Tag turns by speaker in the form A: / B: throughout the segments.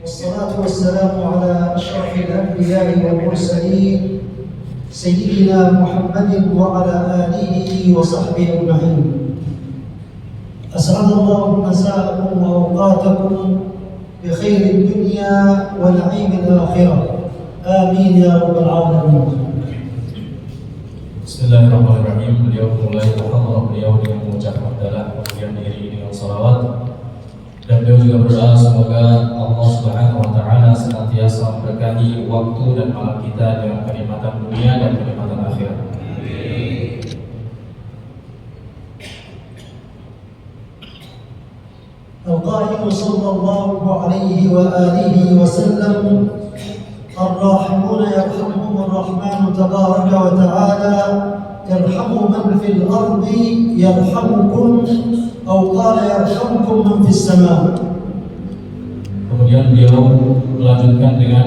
A: والصلاة والسلام على أشرف الأنبياء والمرسلين سيدنا محمد وعلى آله وصحبه أجمعين. أسعد الله مساءكم وأوقاتكم بخير الدنيا ونعيم الآخرة. آمين يا رب العالمين.
B: Bismillahirrahmanirrahim. Beliau mulai muhammad beliau dengan mengucap hamdalah, kemudian diiringi dengan salawat, dan beliau juga berdoa semoga Allah Subhanahu wa taala senantiasa memberkahi waktu dan malam kita dengan kenikmatan dunia dan kenikmatan akhirat.
A: القائل صلى الله عليه وآله وسلم: الراحمون يرحمهم الرحمن تبارك وتعالى ارحموا من في الأرض يرحمكم أو قال يرحمكم من في السماء.
B: Kemudian beliau melanjutkan dengan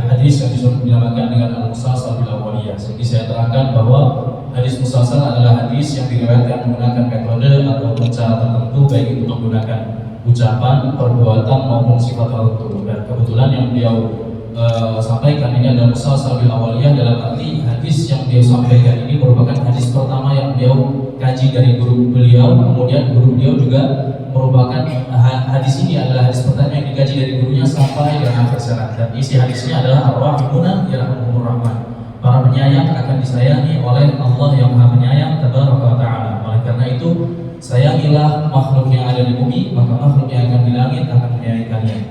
B: hadis yang dinamakan dengan al-musalsal bil awaliyah. Jadi saya terangkan bahwa hadis musalsal adalah hadis yang diriwayatkan menggunakan metode atau cara tertentu, baik itu menggunakan ucapan, perbuatan maupun sifat tertentu. Dan kebetulan yang beliau sampaikan ini adalah musalsal bil awaliyah, dalam arti hadis yang beliau sampaikan ini merupakan hadis pertama yang beliau kaji dari guru beliau. Kemudian guru beliau juga merupakan hadis ini adalah hadis pertama yang dikaji dari gurunya sampai dengan akhir sanad. Dan isi hadisnya adalah ar-rahimuna yarhamuhumur rahman. Para penyayang akan disayangi oleh Allah yang Maha Penyayang tabaraka wa taala. Oleh karena itu, sayangilah makhluk yang ada di bumi, maka makhluk yang akan di langit akan menyayangi kalian.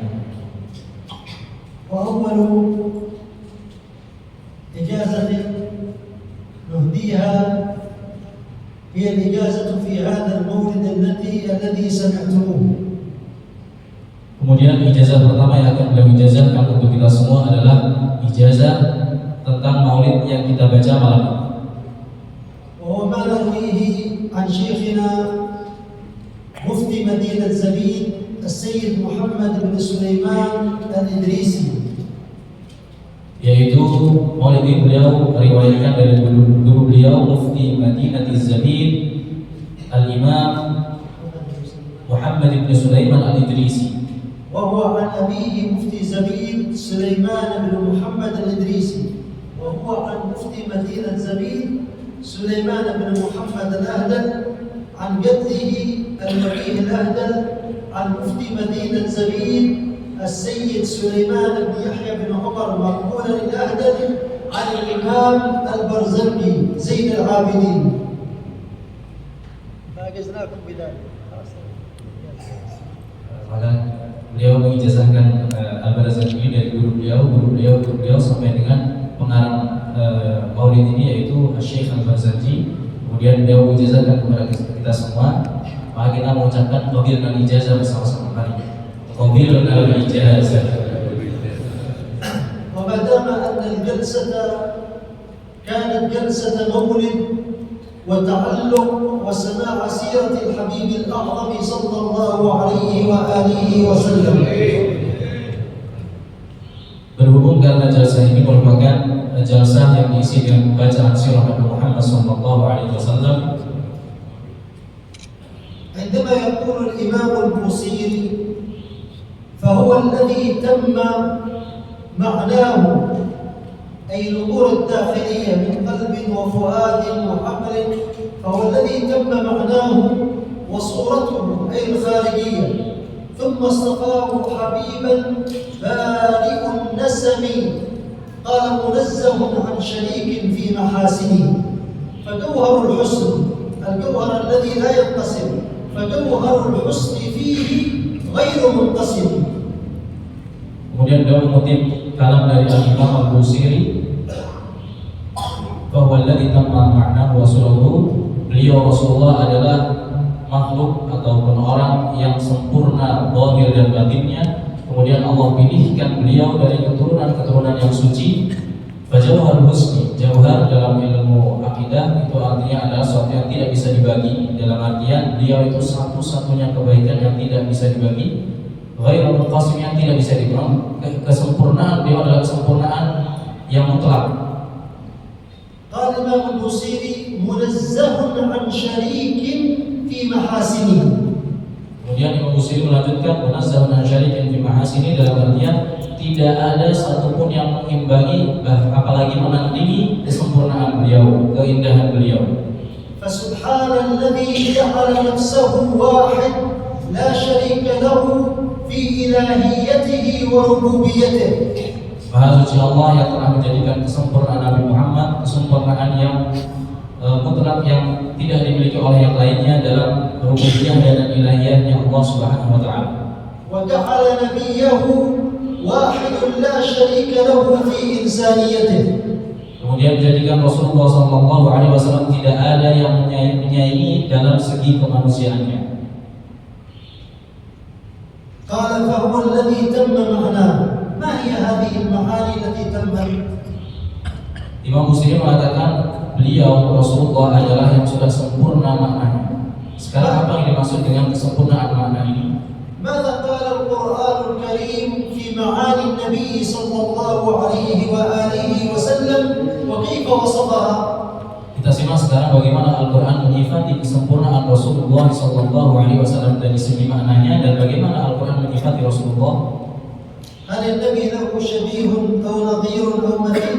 A: وأول إجازة نهديها هي الإجازة في هذا المولد الذي سمعتموه.
B: Kemudian ijazah pertama yang akan beliau ijazahkan untuk kita semua adalah ijazah tentang maulid yang kita baca malam ini.
A: وهو ما نرويه عن شيخنا مفتي مدينة زبيد السيد محمد بن سليمان الإدريسي.
B: Yaitu maulid ini beliau riwayatkan dari guru beliau Mufti Madinah Zabid Al-Imam Muhammad bin Sulaiman Al-Idrisi.
A: وهو عن أبيه مفتي زبيد سليمان بن محمد الإدريسي، وهو عن مفتي مدينة زبيد سليمان بن محمد الأهدل، عن جده الوكيل الأهدل، عن مفتي مدينة زبيد السيد سليمان بن يحيى بن عمر مقبولا الأهدل، عن الإمام البرزنجي زين العابدين. فأجزناكم بذلك.
B: Maka beliau mengijazahkan Al-Barzanji dari guru beliau sampai dengan pengarang maulid ini, yaitu Syekh Al-Barzanji. Kemudian beliau mengijazahkan kepada kita semua. Maka kita mengucapkan qabilna ijazah bersama-sama kali. Qabilna ijazah.
A: وما دام أن الجلسة كانت جلسة مولد وتعلق وسماع سيرة الحبيب الأعظم صلى الله عليه وآله وسلم.
B: Berhubung karena jalsah ini merupakan jalsah yang diisi dengan bacaan sirah Nabi Muhammad sallallahu alaihi wasallam.
A: عندما يقول الإمام البوصيري فهو الذي تم معناه، أي الأمور الداخلية من قلب وفؤاد وعقل، فهو الذي تم معناه وصورته أي الخارجية، ثم اصطفاه حبيبا بارئ النسم قال منزه عن شريك في محاسنه، فجوهر الحسن الجوهر الذي لا ينقسم، فجوهر الحسن فيه غير منقسم.
B: Kemudian beliau mengutip kalam dari Al-Imam Al-Busiri, bahwa alladzi tamma ma'nahu Rasulullah, beliau Rasulullah adalah makhluk ataupun orang yang sempurna zahir dan batinnya. Kemudian Allah pilihkan beliau dari keturunan-keturunan yang suci. Fajauhar husni, jauhar dalam ilmu akidah itu artinya adalah sesuatu yang tidak bisa dibagi. Dalam artian beliau itu satu-satunya kebaikan yang tidak bisa dibagi. Ghairu munqasim, yang tidak bisa dibilang. Kesempurnaan beliau adalah kesempurnaan yang mutlak.
A: Qala Imam Al-Busiri munazzahun an syarikin fi mahasinihi.
B: Kemudian Imam Busiri melanjutkan munazzahun an syarikin fi mahasini, dalam artian tidak ada satupun yang mengimbangi apalagi menandingi kesempurnaan beliau, keindahan beliau.
A: فسبحان الذي جعل نفسه واحد لا شريك له في إلهيته وربوبيته.
B: Maha suci Allah yang telah menjadikan kesempurnaan Nabi Muhammad, kesempurnaan yang mutlak yang tidak dimiliki oleh yang lainnya dalam rububiyah dan ilahiyahnya Allah Subhanahu wa taala.
A: وجعل نبيه واحد لا شريك له في إنسانيته.
B: Kemudian menjadikan Rasulullah SAW tidak ada yang menyaingi dalam segi kemanusiaannya.
A: قال فهو الذي تم معناه. ما هي هذه المعاني التي تمت؟
B: Imam Busiri mengatakan beliau Rasulullah adalah yang sudah sempurna maknanya. Sekarang apa yang dimaksud dengan kesempurnaan makna ini?
A: ماذا قال القرآن الكريم في معاني النبي صلى الله عليه وآله وسلم وكيف وصفها؟
B: Kita simak sekarang bagaimana Al-Quran menyifati kesempurnaan Rasulullah SAW dari segi maknanya, dan bagaimana Al-Quran menyifati Rasulullah.
A: هل النبي له شبيه أو نظير أو مثيل؟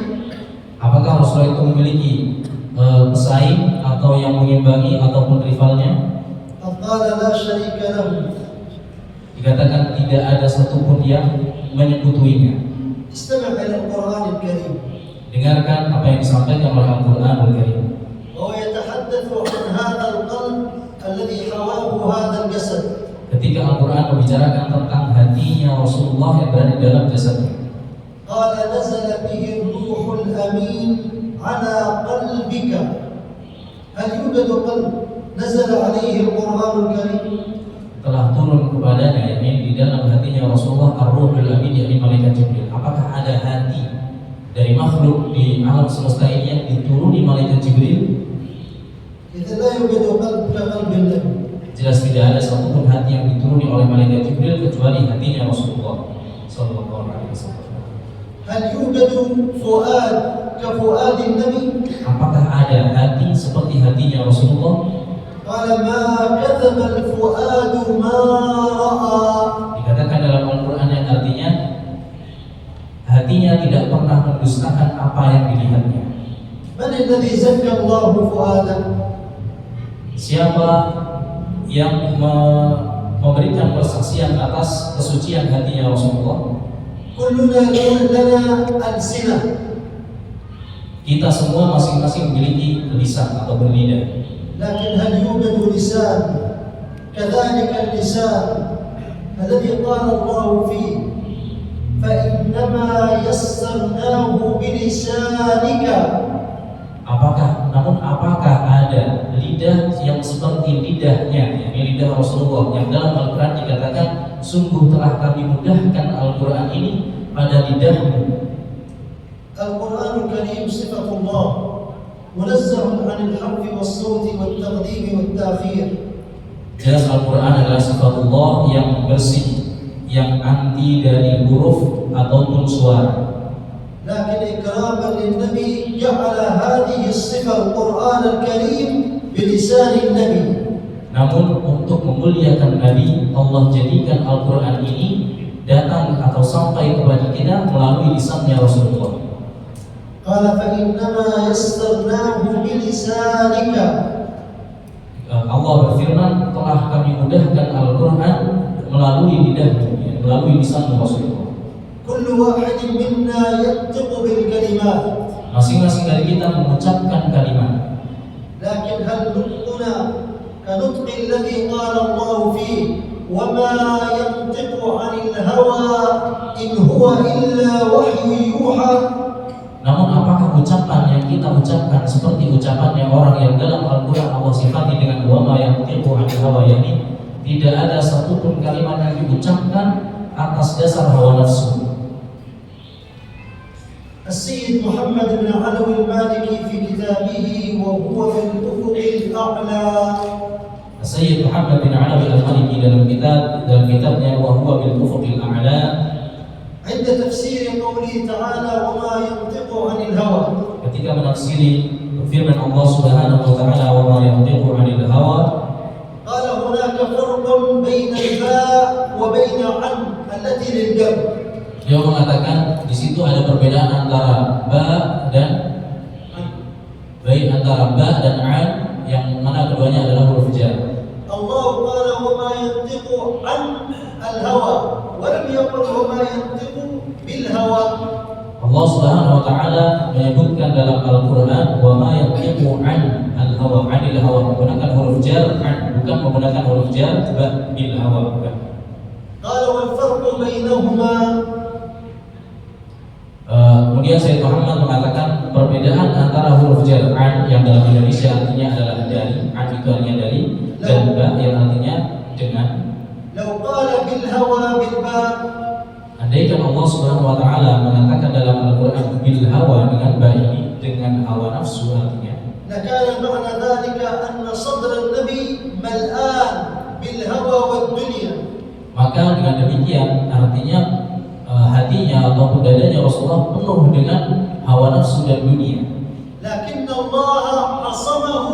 B: Apakah Rasulullah itu memiliki pesaing atau yang mengimbangi ataupun rivalnya?
A: قال لا شريك له.
B: Dikatakan tidak ada satupun yang menyekutuinya.
A: استمع إلى القرآن الكريم.
B: Dengarkan apa yang disampaikan oleh Al-Quran Al-Karim.
A: وهو يتحدث عن هذا القلب الذي حواه هذا الجسد.
B: Ketika Al-Quran membicarakan tentang hatinya Rasulullah yang berada di dalam jasadnya.
A: قال نزل به الروح الأمين على قلبك. هل يوجد قلب نزل عليه القرآن الكريم؟
B: Telah turun kepadanya, yakni di dalam hatinya Rasulullah Ar-Ruhul Amin, yakni malaikat Jibril. Apakah ada hati dari makhluk di alam semesta ini yang dituruni malaikat Jibril?
A: إذا لا يوجد قلب كقلب النبي.
B: Jelas tidak ada satupun hati yang dituruni oleh malaikat Jibril kecuali hatinya Rasulullah Sallallahu Alaihi Wasallam.
A: هل يوجد فؤاد كفؤاد النبي؟
B: Apakah ada hati seperti hatinya Rasulullah?
A: قال ما كذب الفؤاد ما رأى.
B: Dikatakan dalam Al-Quran yang artinya hatinya tidak pernah mendustakan apa yang dilihatnya.
A: من الذي زكى الله فؤاده؟
B: Siapa yang memberikan persaksian atas kesucian hatinya Rasulullah?
A: كلنا لنا ألسنة.
B: Kita semua masing-masing memiliki lisan atau berlidah.
A: لكن هل يوجد لسان كذلك اللسان الذي قال الله فيه فإنما يسرناه بلسانك؟
B: Apakah ada lidah yang seperti lidahnya, yakni lidah Rasulullah, yang dalam Al-Quran dikatakan sungguh telah kami mudahkan Al-Quran ini pada lidahmu.
A: القرآن الكريم صفة الله منزه عن الحرف والصوت والتقديم والتأخير.
B: Jelas Al-Quran adalah sifatullah yang bersih, yang anti dari huruf ataupun suara.
A: لكن إكراما للنبي جعل هذه الصفة القرآن الكريم بلسان النبي.
B: Namun untuk memuliakan Nabi, Allah jadikan Al-Quran ini datang atau sampai kepada kita melalui lisannya Rasulullah.
A: قال فإنما يسرناه بلسانك.
B: Allah berfirman, telah kami mudahkan Al-Quran melalui lidahmu, melalui lisan Rasulullah.
A: كل واحد منا ينطق بالكلمات.
B: Masing-masing dari kita mengucapkan kalimat.
A: لكن هل نطقنا كنطق الذي قال الله فيه وما ينطق عن الهوى إن هو إلا وحي يوحى؟
B: Namun apakah ucapan yang kita ucapkan seperti ucapannya orang yang dalam Al-Quran Allah sifati dengan wama yang tiqu anil hawa, yakni tidak ada satupun kalimat yang diucapkan atas dasar hawa nafsu.
A: السيد محمد بن علوي المالكي في كتابه وهو في الأفق الأعلى.
B: Sayyid Muhammad bin Alawi Al-Maliki dalam kitabnya wa huwa bil ufuqil a'la,
A: عند تفسير قوله تعالى وما ينطق عن الهوى.
B: ketika menafsiri firman Allah Subhanahu wa taala wa ma yantiqu 'anil hawa,
A: قال هناك فرق بين بين الباء وبين عن التي للجر.
B: Dia mengatakan di situ ada perbedaan antara ba dan baik antara ba dan an yang mana keduanya adalah huruf jar.
A: Allah قال وما ينطق عن الهوى ولم يقل وما ينطق بالهوى.
B: Allah Subhanahu wa taala menyebutkan dalam Al-Qur'an wa ma yantiqu an al-hawa, 'anil hawa, menggunakan huruf jar an, bukan menggunakan huruf jar ba bil hawa, bukan.
A: قال والفرق بينهما.
B: Kemudian Sayyid Muhammad mengatakan perbedaan antara huruf jar an yang dalam Indonesia artinya adalah dari, an itu artinya dari, dan ba yang artinya dengan.
A: لو قال بالهوى بالباء.
B: Andaikan Allah Subhanahu wa taala mengatakan dalam Al-Qur'an bil hawa dengan ba ini, dengan hawa nafsu artinya,
A: لكان معنى ذلك أن صدر النبي ملآن بالهوى والدنيا.
B: maka dengan demikian artinya hatinya ataupun dadanya Rasulullah penuh dengan hawa nafsu dan dunia.
A: لكن الله عصمه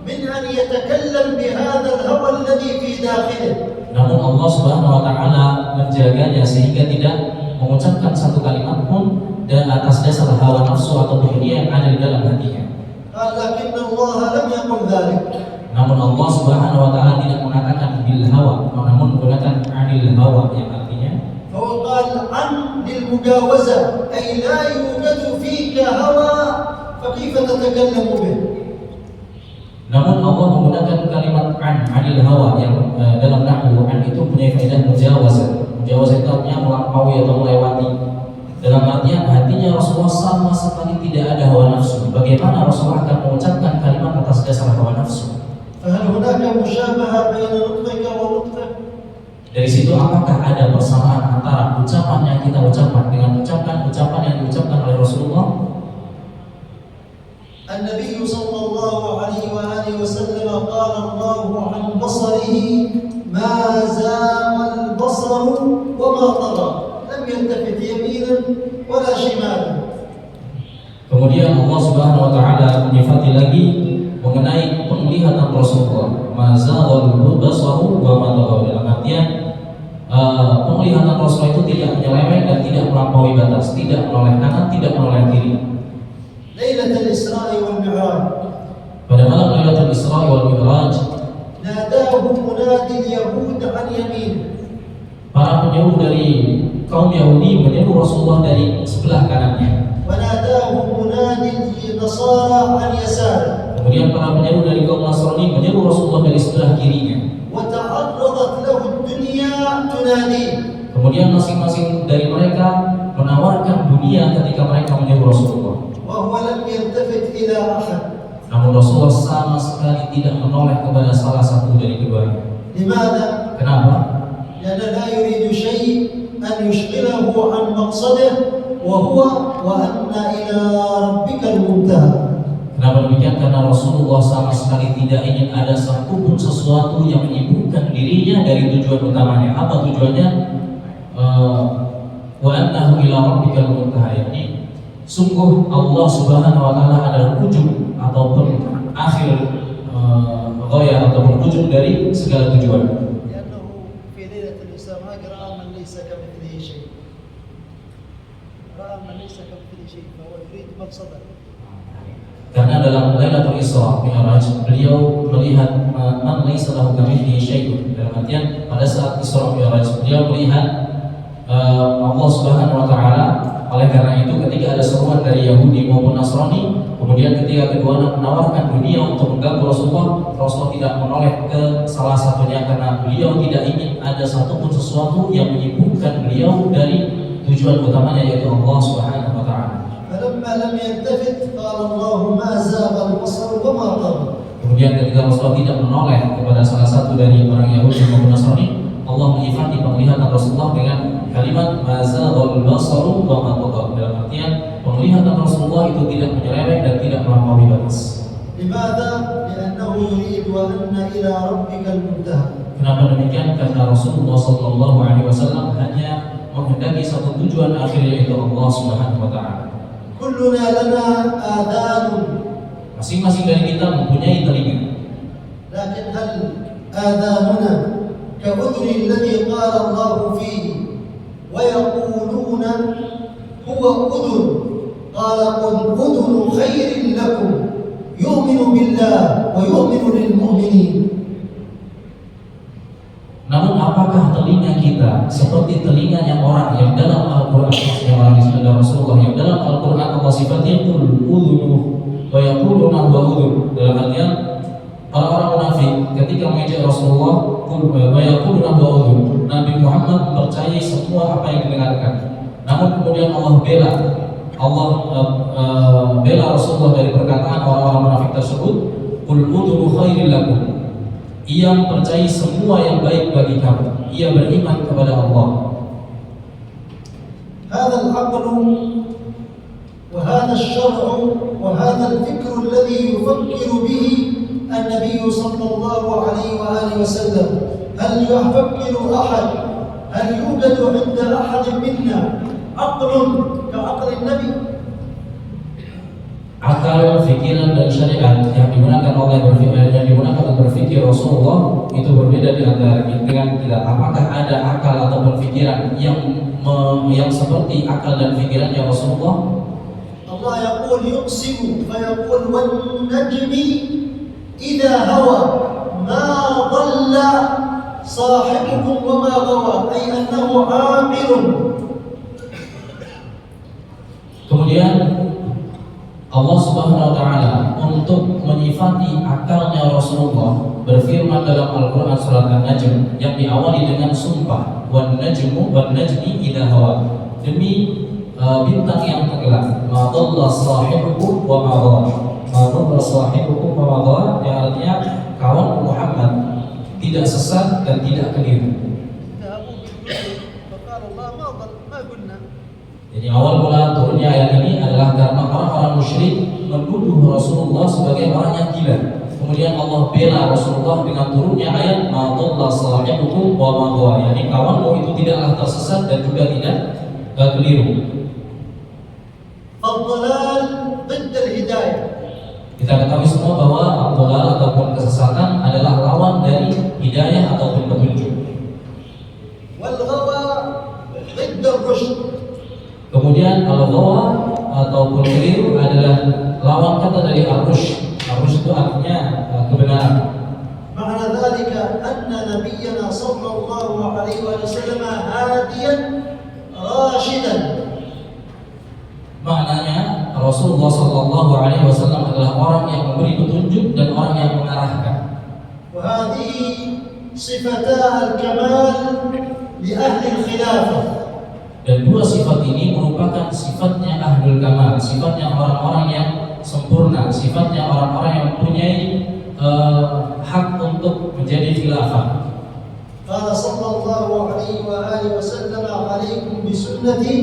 A: من أن يتكلم بهذا الهوى الذي في داخله.
B: Namun Allah Subhanahu wa taala menjaganya sehingga tidak mengucapkan satu kalimat pun dan atas dasar hawa nafsu atau dunia yang ada di dalam hatinya.
A: قال لكن الله لم يقل ذلك.
B: Namun Allah Subhanahu wa taala tidak mengatakan bil hawa, namun menggunakan anil hawa yang artinya,
A: فهو قال عن للمجاوزة أي لا يوجد فيك هوى فكيف تتكلم به.
B: namun Allah menggunakan kalimat anil hawa yang dalam nahwu an itu punya faedah mujawazah. Mujawazah itu artinya melampaui atau melewati. Dalam artian hatinya Rasulullah sama sekali tidak ada hawa nafsu. Bagaimana Rasulullah akan mengucapkan kalimat atas dasar hawa nafsu?
A: فهل هناك مشابهة بين نطقك ونطقه؟
B: Dari situ apakah ada persamaan antara ucapan yang kita ucapkan dengan ucapan yang diucapkan oleh Rasulullah?
A: النبي صلى الله عليه وآله وسلم قال الله عن بصره ما زاغ البصر وما طغى لم يلتفت يمينا ولا شمالا.
B: Kemudian Allah Subhanahu wa taala menyifati lagi mengenai penglihatan Rasulullah, ma zaghal basaru wa ma taghaw, dalam artian penglihatan Rasulullah itu tidak menyeleweng dan tidak melampaui batas, tidak menoleh kanan, tidak menoleh kiri.
A: ليلة الإسراء والمعراج
B: Pada malam Lailatul Isra wal Mi'raj,
A: ناداه منادي اليهود عن يمينه.
B: para penyeru dari kaum Yahudi menyeru Rasulullah dari sebelah kanannya.
A: وناداه منادي النصارى عن يساره.
B: Kemudian para penyeru dari kaum Nasrani menyeru Rasulullah dari sebelah kirinya.
A: وتعرضت له الدنيا تناديه.
B: Kemudian masing-masing dari mereka menawarkan dunia ketika mereka menyeru Rasulullah.
A: وهو لم يلتفت إلى أحد.
B: Namun Rasulullah sama sekali tidak menoleh kepada salah satu dari keduanya.
A: لماذا؟
B: Kenapa?
A: لأن لا يريد شيء أن يشغله عن مقصده وهو وأن إلى ربك المنتهى.
B: Kenapa demikian? Karena Rasulullah sama sekali tidak ingin ada satupun sesuatu yang menyibukkan dirinya dari tujuan utamanya. Apa tujuannya? Wa annahu ila rabbikal muntaha, yakni sungguh Allah Subhanahu wa taala adalah ujung ataupun akhir ghaya ataupun ujung dari segala tujuan.
A: لأنه في ليلة الإسراء رأى من ليس كمثله شيء. رأى من ليس كمثله شيء فهو يريد مقصده.
B: Karena dalam Lailatul Isra Mi'raj beliau melihat man laisa lahu kamitslihi syai'un. Dalam artian pada saat Isra Mi'raj beliau melihat Allah Subhanahu wa taala. Oleh karena itu ketika ada seruan dari Yahudi maupun Nasrani, kemudian ketika keduanya menawarkan dunia untuk mengganggu Rasulullah, Rasulullah tidak menoleh ke salah satunya karena beliau tidak ingin ada satupun sesuatu yang menyibukkan beliau dari tujuan utamanya, yaitu Allah Subhanahu wa taala.
A: فلما لم يلتفت قال الله ما زاغ البصر وما طغى.
B: Kemudian ketika Rasulullah tidak menoleh kepada salah satu dari orang Yahudi maupun Nasrani, Allah menyifati penglihatan Rasulullah dengan kalimat mazaghal basaru wa ma tagha, dalam artian penglihatan Rasulullah itu tidak menyeleweng dan tidak melampaui batas.
A: لماذا؟ لأنه يريد وأن إلى ربك المنتهى.
B: Kenapa demikian? Karena Rasulullah Shallallahu Alaihi Wasallam hanya menghendaki satu tujuan akhir, yaitu Allah Subhanahu Wa Taala.
A: كلنا لنا آذان.
B: Masing-masing dari kita mempunyai telinga.
A: لكن هل آذاننا كأذن الذي قال الله فيه ويقولون هو أذن قال قل أذن خير لكم يؤمن بالله ويؤمن للمؤمنين.
B: Namun apakah telinga kita seperti telinganya orang yang dalam Al-Quran, yang orang disebut Rasulullah, yang dalam Al-Quran Allah sifatnya qul udhunu wa yaquluna huwa udhun, dalam artian orang-orang munafik ketika mengejek Rasulullah qul wa yaquluna huwa udhun, Nabi Muhammad mempercayai semua apa yang didengarkan. Namun kemudian Allah bela Rasulullah dari perkataan orang-orang munafik tersebut, qul udhunu khairin lakum, ia mempercayai semua yang baik bagi kamu, ia beriman kepada Allah.
A: هذا العقل وهذا الشرع وهذا الفكر الذي يفكر به النبي صلى الله عليه وآله وسلم. هل يفكر أحد؟ هل يوجد عند أحد منا عقل كعقل النبي؟
B: Akal, pikiran dan syariat yang digunakan untuk berpikir Rasulullah itu berbeda di antara dengan kita. Apakah ada akal ataupun pikiran yang seperti akal dan pikirannya Rasulullah?
A: Allah yaqul yuqsimu fayaqul wan najmi idza hawa ma dhalla sahibukum wa ma ghawa ay annahu aqilun.
B: Kemudian Allah Subhanahu wa taala untuk menyifati akalnya Rasulullah berfirman dalam Al-Qur'an surat An-Najm yang diawali dengan sumpah wan najmi idza hawa, demi bintang yang tenggelam, ma dhalla sahibukum wa ma ghawa, ma dhalla sahibukum wa ma ghawa, yang artinya kawan Muhammad tidak sesat dan tidak keliru. Jadi awal mula turunnya ayat ini adalah karena orang-orang musyrik menuduh Rasulullah sebagai orang yang gila. Kemudian Allah bela Rasulullah dengan turunnya ayat ma dhalla sahibukum wa ma ghawa, yakni kawanmu itu tidaklah tersesat dan juga tidak keliru.
A: Ad-dhalal ضد al-hidayah.
B: Kita ketahui semua bahwa ad-dhalal ataupun kesesatan adalah lawan dari hidayah ataupun petunjuk.
A: Wal-ghawa ضد al-rushd.
B: Kemudian al-ghawa ataupun keliru adalah lawan kata dari ar-rushd. Ar-rushd itu artinya kebenaran.
A: Makna dzalika anna nabiyyana sallallahu alaihi wasallam hadiyan rashidan.
B: Maknanya Rasulullah sallallahu alaihi wasallam adalah orang yang memberi petunjuk dan orang yang mengarahkan.
A: Wa hadhihi sifatah al-kamal li ahli al-khilafah.
B: Dan dua sifat ini merupakan sifatnya ahlul kamal, sifatnya orang-orang yang sempurna, sifatnya orang-orang yang mempunyai hak untuk menjadi khilafah.
A: Qala sallallahu alaihi wa alihi wasallam alaikum bi sunnati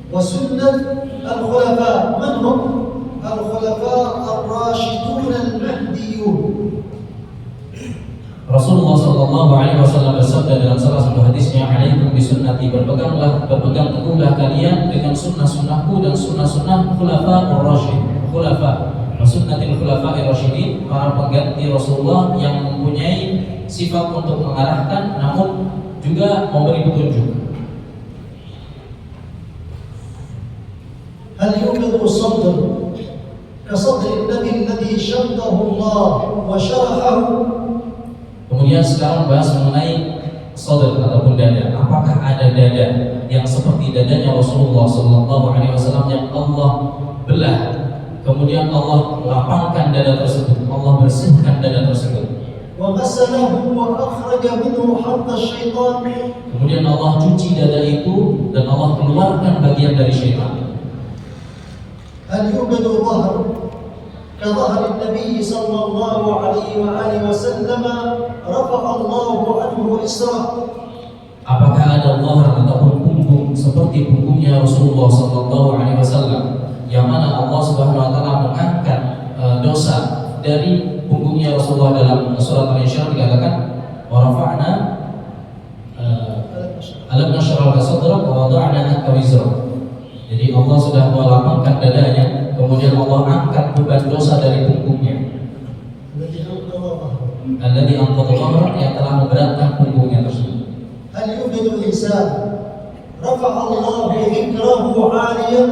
A: wa sunnat al-khulafa. Man hum al-khulafa ar-rashidun al-mahdiyun? Rasulullah sallallahu alaihi wasallam bersabda dalam salah satu hadisnya, "Alaikum bisunnati, berpegang teguhlah kalian dengan sunnah-sunnahku dan sunnah-sunnah khulafaur rasyidin." Khulafa, sunnatul khulafair rasyidin, para pengganti Rasulullah yang mempunyai sifat untuk mengarahkan namun juga memberi petunjuk. Hal yujadu sadr ka sadri an-nabi alladhi shaddahu Allah wa sharahahu. Kemudian sekarang bahas mengenai sadr ataupun dada. Apakah ada dada yang seperti dadanya Rasulullah sallallahu alaihi wasallam yang Allah belah, kemudian Allah lapangkan dada tersebut, Allah bersihkan dada tersebut. Wa ghasalahu wa akhraja minhu hatta syaitan. Kemudian Allah cuci dada itu dan Allah keluarkan bagian dari syaitan. Hal yubadu dhahr كظهر النبي صلى الله عليه وآله وسلم رفع الله عنه إسره. Apakah ada dhahar ataupun punggung seperti punggungnya Rasulullah sallallahu alaihi wasallam yang mana Allah Subhanahu wa taala mengangkat dosa dari punggungnya Rasulullah? Dalam surat Al-Isra dikatakan wa rafa'na alam nashrah laka sadrak wa wada'na anka wizrak. Jadi Allah sudah melapangkan dadanya, kemudian Allah angkat beban dosa dari punggungnya.
B: alladzi anqadha dhahrak, yang telah memberatkan punggungnya tersebut.
A: هل يوجد إنسان رفع الله ذكره عاليا؟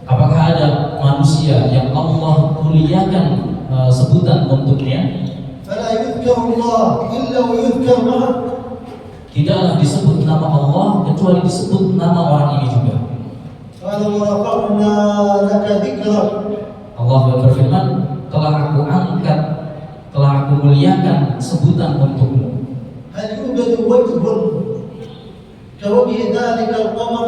B: Apakah ada manusia yang Allah muliakan sebutan untuknya?
A: فلا يذكر الله إلا ويذكر معه.
B: Tidaklah disebut nama Allah kecuali disebut nama orang ini juga.
A: قال ورفعنا لك ذكرك.
B: Allah berfirman, telah aku angkat, telah aku muliakan sebutan untukmu.
A: هل يوجد وجه كوجه ذلك القمر؟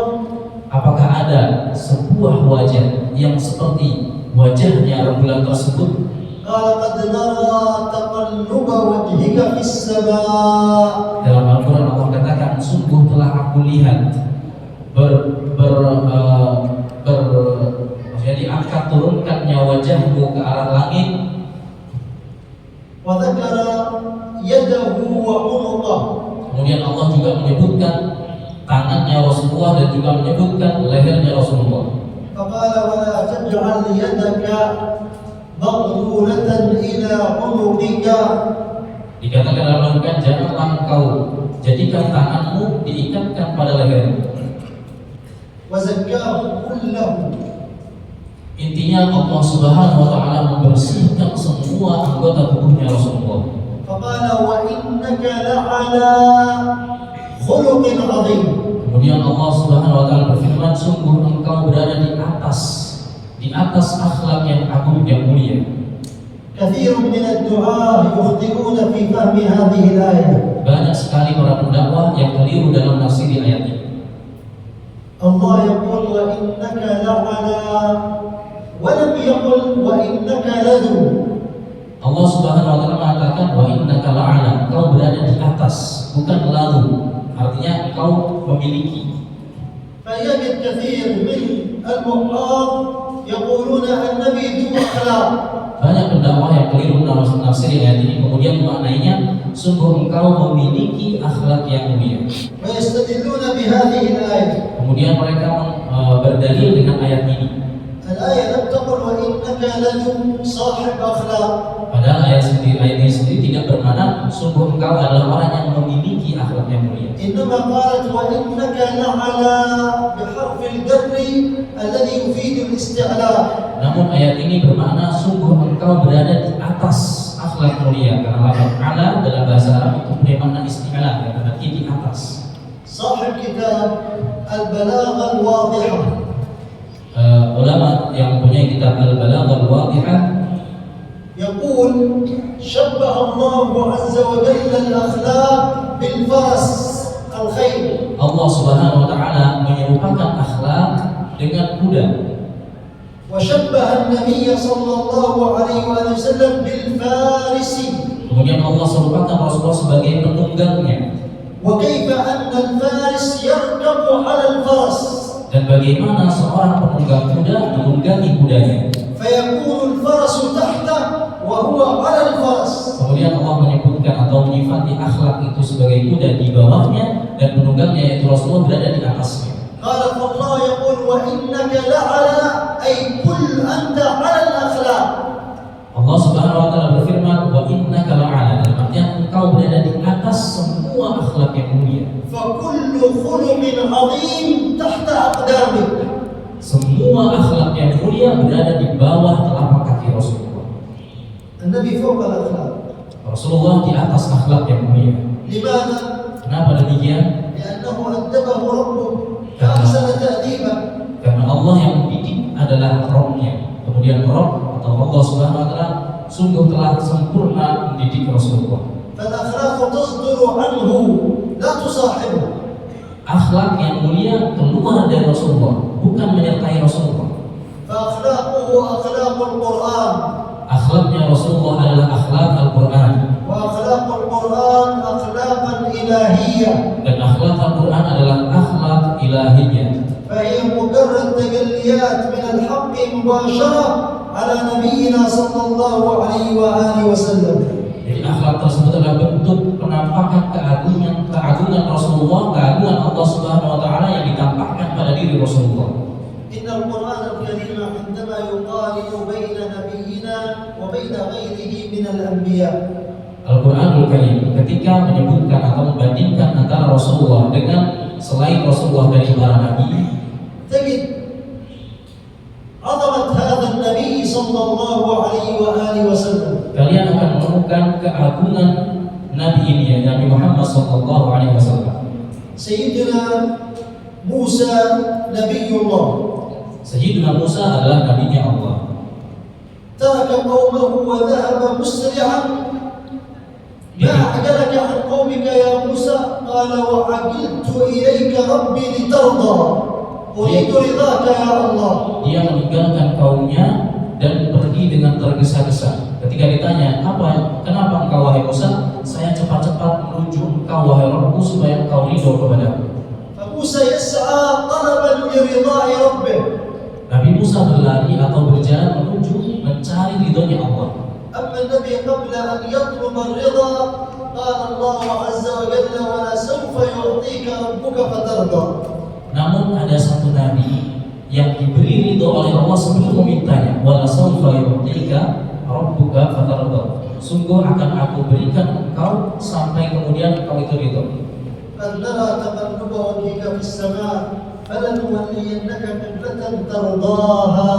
B: Apakah ada sebuah wajah yang seperti wajahnya rembulan tersebut?
A: قال قد نرى تقلب وجهك في السماء.
B: Dalam Al-Quran Allah katakan, sungguh telah aku lihat jadi angkat turunkannya wajahmu ke arah langit.
A: وذكر يده وعنقه.
B: Kemudian Allah juga menyebutkan tangannya Rasulullah dan juga menyebutkan lehernya Rasulullah.
A: فقال ولا تجعل يدك مغلولة إلى عنقك.
B: Dikatakan dalam Al-Quran, janganlah engkau jadikan tanganmu diikatkan pada lehermu.
A: وزكاه كله.
B: Intinya Allah Subhanahu wa taala membersihkan semua anggota tubuhnya Rasulullah.
A: فقال وإنك لعلى خلق عظيم.
B: Kemudian Allah Subhanahu wa taala berfirman, sungguh engkau berada di atas akhlak yang agung yang mulia.
A: كثير من الدعاة يخطئون في فهم هذه الآية.
B: Banyak sekali para pendakwah yang keliru dalam menafsiri ayat ini.
A: Allah يقول وإنك لعلى ولم يقل وإنك لذو.
B: Allah Subhanahu wa taala mengatakan wa innaka la'ala, engkau berada di atas, bukan lalu. Artinya engkau memiliki.
A: فيجد كثير من المعاص يقولون النبي ذو أخلاق.
B: Banyak pendakwah yang keliru dalam menafsiri ayat ini, kemudian memaknainya, sungguh engkau memiliki akhlak yang mulia.
A: ويستدلون بهذه الآية.
B: Kemudian mereka berdalil dengan ayat ini.
A: الآية لم تقل وإنك لذو صاحب أخلاق.
B: Padahal ayat ini sendiri tidak bermakna sungguh engkau adalah orang yang memiliki akhlak yang mulia.
A: إنما قالت وإنك لعلى بحرف الجر الذي يفيد الاستعلاء.
B: Namun ayat ini bermakna sungguh engkau berada di atas akhlak mulia, karena lafaz ala dalam bahasa Arab itu punya makna isti'la, yang berarti di atas.
A: صاحب كتاب البلاغة الواضحة.
B: Ulama yang mempunyai kitab Al-Balaghah Al-Wadhihah
A: يقول شبه الله عز وجل الأخلاق بالفرس الخيل.
B: Allah Subhanahu wa taala menyerupakan akhlak dengan kuda.
A: وشبه النبي صلى الله عليه وسلم بالفارس.
B: Kemudian Allah serupakan Rasulullah sebagai penunggangnya.
A: وكيف أن الفارس يركب على الفرس.
B: Dan bagaimana seorang penunggang kuda menunggangi kudanya.
A: فيكون الفرس تحته وهو على الفرس.
B: Kemudian Allah menyebutkan atau menyifati akhlak itu sebagai kuda di bawahnya dan penunggangnya yaitu Rasulullah berada di atasnya.
A: قال فالله يقول وإنك لعلى أي كل أنت على الأخلاق.
B: Allah Subhanahu wa taala berfirman wa innaka la'ala, dalam artian engkau berada di atas semua akhlak yang mulia.
A: فكل خلق عظيم تحت أقدامك.
B: Semua akhlak yang mulia berada di bawah telapak kaki Rasulullah.
A: النبي فوق الأخلاق.
B: Rasulullah di atas akhlak yang mulia.
A: لماذا؟
B: Kenapa demikian?
A: لأنه أدبه ربه فأحسن تأديبه.
B: Karena Allah yang mendidik adalah Rabb-Nya. Kemudian Rabb atau Allah Subhanahu wa taala sungguh telah sempurna mendidik Rasulullah.
A: فالأخلاق تصدر عنه لا تصاحبه.
B: Akhlak yang mulia keluar dari Rasulullah, bukan menyertai Rasulullah.
A: فأخلاقه أخلاق القرآن.
B: Akhlaknya Rasulullah adalah akhlak Al-Quran.
A: وأخلاق القرآن أخلاقا إلهية.
B: Dan akhlak Al-Quran adalah akhlak ilahiyah.
A: فهي مجرد تجليات من الحق مباشرة على نبينا صلى الله عليه وآله وسلم.
B: Jadi akhlak tersebut adalah bentuk penampakan keagungan Rasulullah, keagungan Allah Subhanahu wa taala yang ditampakkan pada diri Rasulullah.
A: إن القرآن الكريم عندما يقارن بين نبينا وبين غيره من الأنبياء.
B: Al-Quranul Karim ketika menyebutkan atau membandingkan antara Rasulullah dengan selain Rasulullah dari para nabi,
A: تجد عظمة هذا النبي صلى الله عليه وآله وسلم.
B: kalian akan menemukan keagungan Nabi ini, Nabi Muhammad sallallahu alaihi wasallam.
A: سيدنا موسى نبي الله
B: Sayyidina Musa adalah nabinya Allah.
A: ترك قومه وذهب مسرعا. ما أعجلك عن قومك يا موسى؟ قال وعجلت إليك ربي لترضى أريد رضاك يا الله.
B: Dia meninggalkan kaumnya dan pergi dengan tergesa-gesa. Ketika ditanya, kenapa engkau wahai Musa? Saya cepat-cepat menuju engkau wahai Rabbku supaya engkau ridho kepadaku.
A: فموسى يسعى طلبا لرضاء ربه.
B: Nabi Musa berlari atau berjalan menuju mencari ridhonya Allah.
A: أما النبي قبل أن يطلب الرضا قال الله عز وجل ولا سوف يعطيك ربك فترضى.
B: Namun ada satu nabi yang diberi ridho oleh Allah sebelum memintanya. Wala sawfa yu'tika rabbuka fatardha. Sungguh akan aku berikan engkau sampai kemudian engkau itu ridho.
A: قد نرى تقلب وجهك في السماء فلنولينك قبلة ترضاها.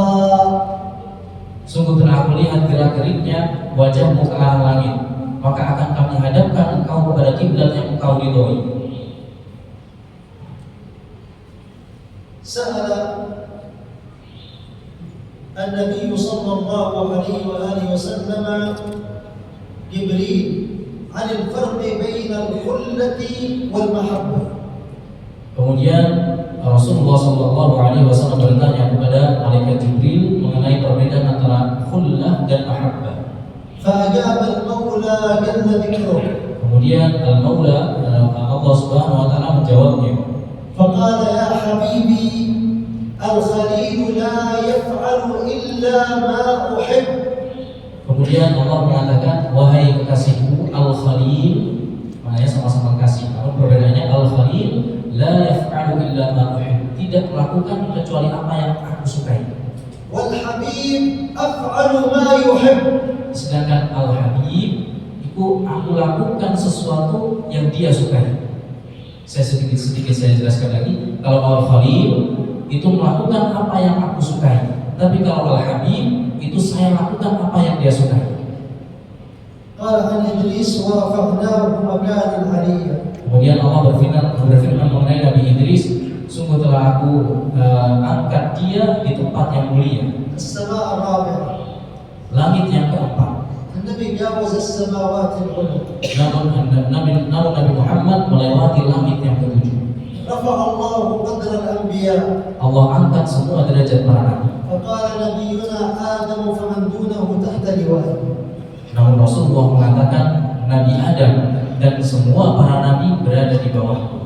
B: Sungguh telah aku lihat gerak-geriknya wajahmu ke arah langit, maka akan kami hadapkan engkau kepada kiblat yang engkau ridhoi.
A: سأل النبي صلى الله عليه وآله وسلم جبريل عن الفرق بين الخلة والمحبة.
B: Kemudian Rasulullah Shallallahu Alaihi Wasallam bertanya kepada malaikat Jibril mengenai perbedaan antara khullah dan mahabbah.
A: فأجاب المولى جل ذكره.
B: Kemudian Al-Maula Allah Subhanahu Wa Taala menjawabnya.
A: فقال يا حبيبي الخليل لا يفعل إلا ما أحب.
B: Kemudian Allah mengatakan, wahai kekasihku Al-Khalil, maknanya sama-sama kasih. Namun perbedaannya Al-Khalil la yaf'alu illa ma uhib, tidak melakukan kecuali apa yang aku sukai.
A: والحبيب أفعل ما يحب.
B: Sedangkan Al-Habib itu aku lakukan sesuatu yang dia sukai. Saya sedikit saya jelaskan lagi. Kalau Al-Khalil itu melakukan apa yang aku sukai, tapi kalau Al-Habib itu saya lakukan apa yang dia sukai.
A: قال عن إدريس ورفعناه مكانا عليا.
B: Kemudian Allah berfirman mengenai Nabi Idris, sungguh telah aku angkat dia di tempat yang mulia,
A: السماء الرابعة.
B: langit yang keempat.
A: النبي جاوز السماوات العلى.
B: Namun Nabi Muhammad melewati langit yang ketujuh.
A: رفع الله قدر الأنبياء.
B: Allah angkat semua derajat para nabi.
A: فقال نبينا آدم فمن دونه تحت لوائه.
B: Namun Rasulullah mengatakan Nabi Adam dan semua para nabi berada di bawahku.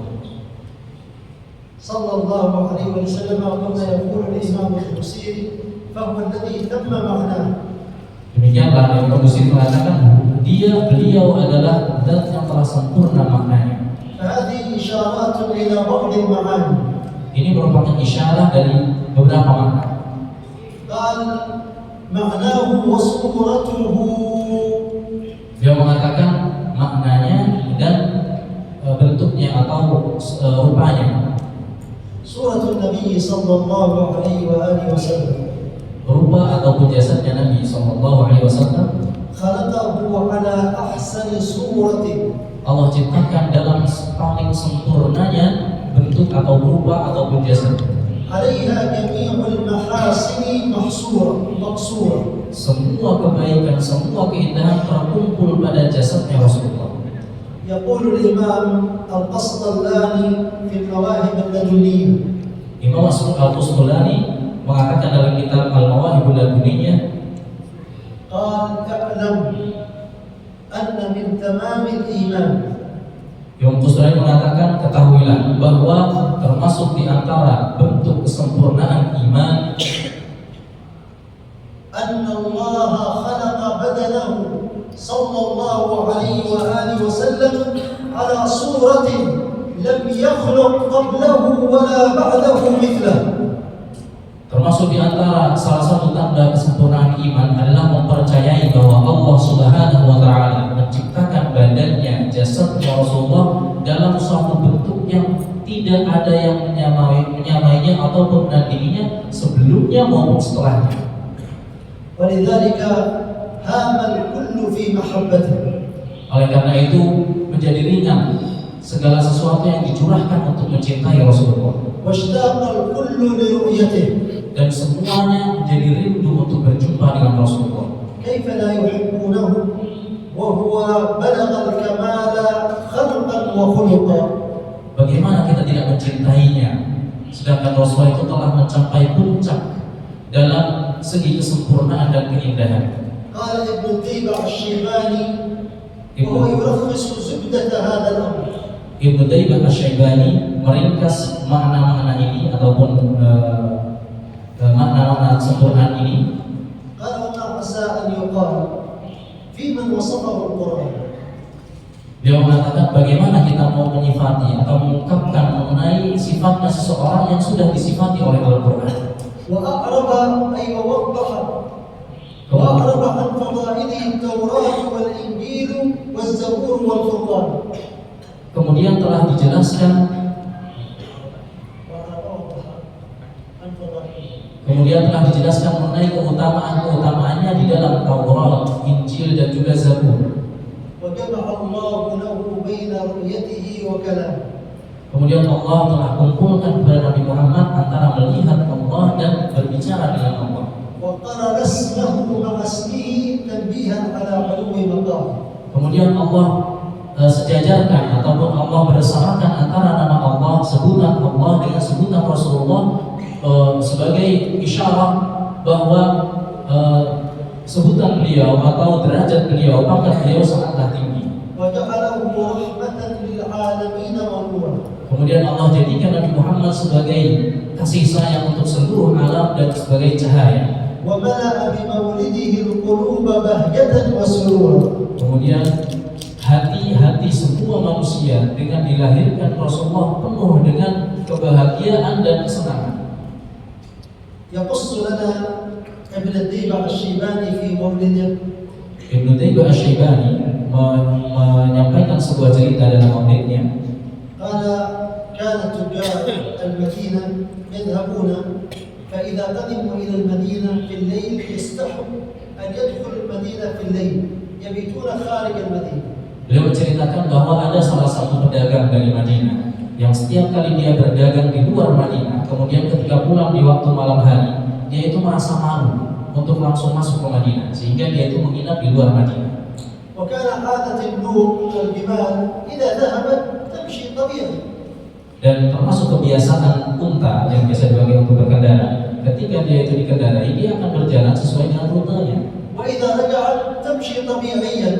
A: صلى الله عليه وسلم كما يقول الإمام البصيري فهو الذي تم معناه.
B: Demikianlah Imam Busiri mengatakan beliau adalah zat yang telah sempurna maknanya.
A: فهذه إشارات إلى بعض المعاني.
B: Ini merupakan isyarat dari beberapa makna.
A: قال معناه وصورته.
B: Dia mengatakan maknanya dan bentuknya atau rupanya.
A: صورة النبي صلى الله عليه وآله وسلم.
B: Rupa ataupun jasadnya Nabi Sallallahu Alaihi Wasallam
A: خلقه على أحسن صورة.
B: Allah ciptakan dalam paling sempurnanya bentuk atau rupa ataupun jasad.
A: عليها جميع المحاسن محصورة مقصورة.
B: Semua kebaikan, semua keindahan terkumpul pada jasadnya Rasulullah.
A: يقول الإمام القسطلاني في المواهب اللدنية.
B: Imam Al-Qusṭulani mengatakan dalam kitab Al-Mawahibul Laduniyah,
A: قال اعلم أن من تمام الإيمان.
B: Imam Qusṭulani mengatakan ketahuilah bahwa termasuk di antara bentuk kesempurnaan iman
A: أن الله خلق بدنه صلى الله عليه وآله وسلم على صورة لم يخلق قبله ولا بعده مثله.
B: Termasuk di antara salah satu tanda kesempurnaan iman adalah mempercayai bahwa Allah Subhanahu wa taala menciptakan badannya, jasadnya Rasulullah dalam suatu bentuk yang tidak ada yang menyamainya ataupun menandinginya sebelumnya maupun setelahnya.
A: ولذلك هام الكل في محبته.
B: Oleh karena itu menjadi ringan segala sesuatu yang dicurahkan untuk mencintai Rasulullah.
A: واشتاق الكل لرؤيته.
B: Dan semuanya menjadi rindu untuk berjumpa dengan Rasulullah.
A: كيف لا يحبونه وهو بلغ الكمال خلقا وخلقا.
B: Bagaimana kita tidak mencintainya sedangkan Rasulullah itu telah mencapai puncak dalam segi kesempurnaan dan keindahan.
A: قال ابن الطيبع الشيباني وهو يلخص زبدة هذا الأمر.
B: Ibnu Taibah Asy-Syaibani meringkas makna-makna ini ataupun makna-makna kesempurnaan ini.
A: قال وما عسى أن يقال في من وصفه القرآن.
B: Dia mengatakan bagaimana kita mau menyifati atau mengungkapkan mengenai sifatnya seseorang yang sudah disifati oleh Al-Quran.
A: وأعرب أي ووضح وأعرب عن فضائله التوراة والإنجيل والزبور والفرقان.
B: Kemudian telah dijelaskan mengenai keutamaan-keutamaannya di dalam Taurat, Injil dan juga Zabur.
A: وجمع الله له بين رؤيته وكلامه.
B: Kemudian Allah telah kumpulkan kepada Nabi Muhammad antara melihat Allah dan berbicara dengan Allah.
A: وقرن اسمه مع اسمه تنبيها على علو مقامه.
B: Kemudian Allah sejajarkan ataupun Allah bersamakan antara nama Allah, sebutan Allah dengan sebutan Rasulullah sebagai isyarat bahwa sebutan beliau atau derajat beliau, pangkat beliau sangatlah tinggi.
A: وجعله رحمة للعالمين ونورا.
B: Kemudian Allah jadikan Nabi Muhammad sebagai kasih sayang untuk seluruh alam dan sebagai cahaya.
A: وملأ بمولده القلوب بهجة وسرورا.
B: Kemudian hati-hati semua manusia dengan dilahirkan Rasulullah penuh dengan kebahagiaan dan kesenangan.
A: يقص لنا ابن الطيبع الشيباني في مولده.
B: Ibnu Taibah Asy-Syaibani menyampaikan sebuah cerita dalam maulidnya.
A: قال كان تجار المدينة يذهبون فإذا قدموا إلى المدينة في الليل يستحب أن يدخلوا المدينة في الليل يبيتون خارج المدينة.
B: Beliau menceritakan bahwa ada salah satu pedagang dari Madinah yang setiap kali dia berdagang di luar Madinah, kemudian ketika pulang di waktu malam hari, dia itu merasa malu untuk langsung masuk ke Madinah, sehingga dia itu menginap di luar Madinah.
A: وكان عادة النوق والجمال إذا ذهبت تمشي طبيعي.
B: Dan termasuk kebiasaan unta yang biasa dipakai untuk berkendara, ketika dia itu dikendarai, dia akan berjalan sesuai dengan rutenya.
A: وإذا رجعت تمشي طبيعيا.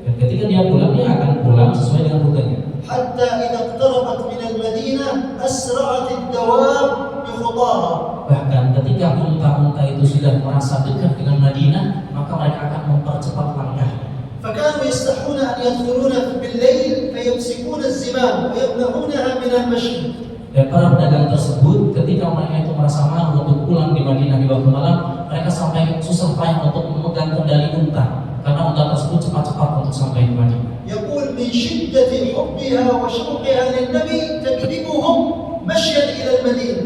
B: Dan ketika dia pulang, dia akan pulang sesuai dengan rutenya.
A: حتى إذا اقتربت من المدينة أسرعت الدواب بخطاها.
B: Bahkan ketika unta-unta itu sudah merasa dekat dengan Madinah, maka mereka akan mempercepat langkah.
A: فكانوا يستحون أن يدخلون بالليل فيمسكون الزمام ويمنعونها من المشي.
B: Dan para pedagang tersebut ketika mereka itu merasa malu untuk pulang di Madinah di waktu malam, mereka sampai susah payah untuk memegang kendali unta karena unta tersebut cepat-cepat untuk sampai di Madinah.
A: يقول من شدة حبها وشوقها للنبي تجذبهم مشيا إلى المدينة.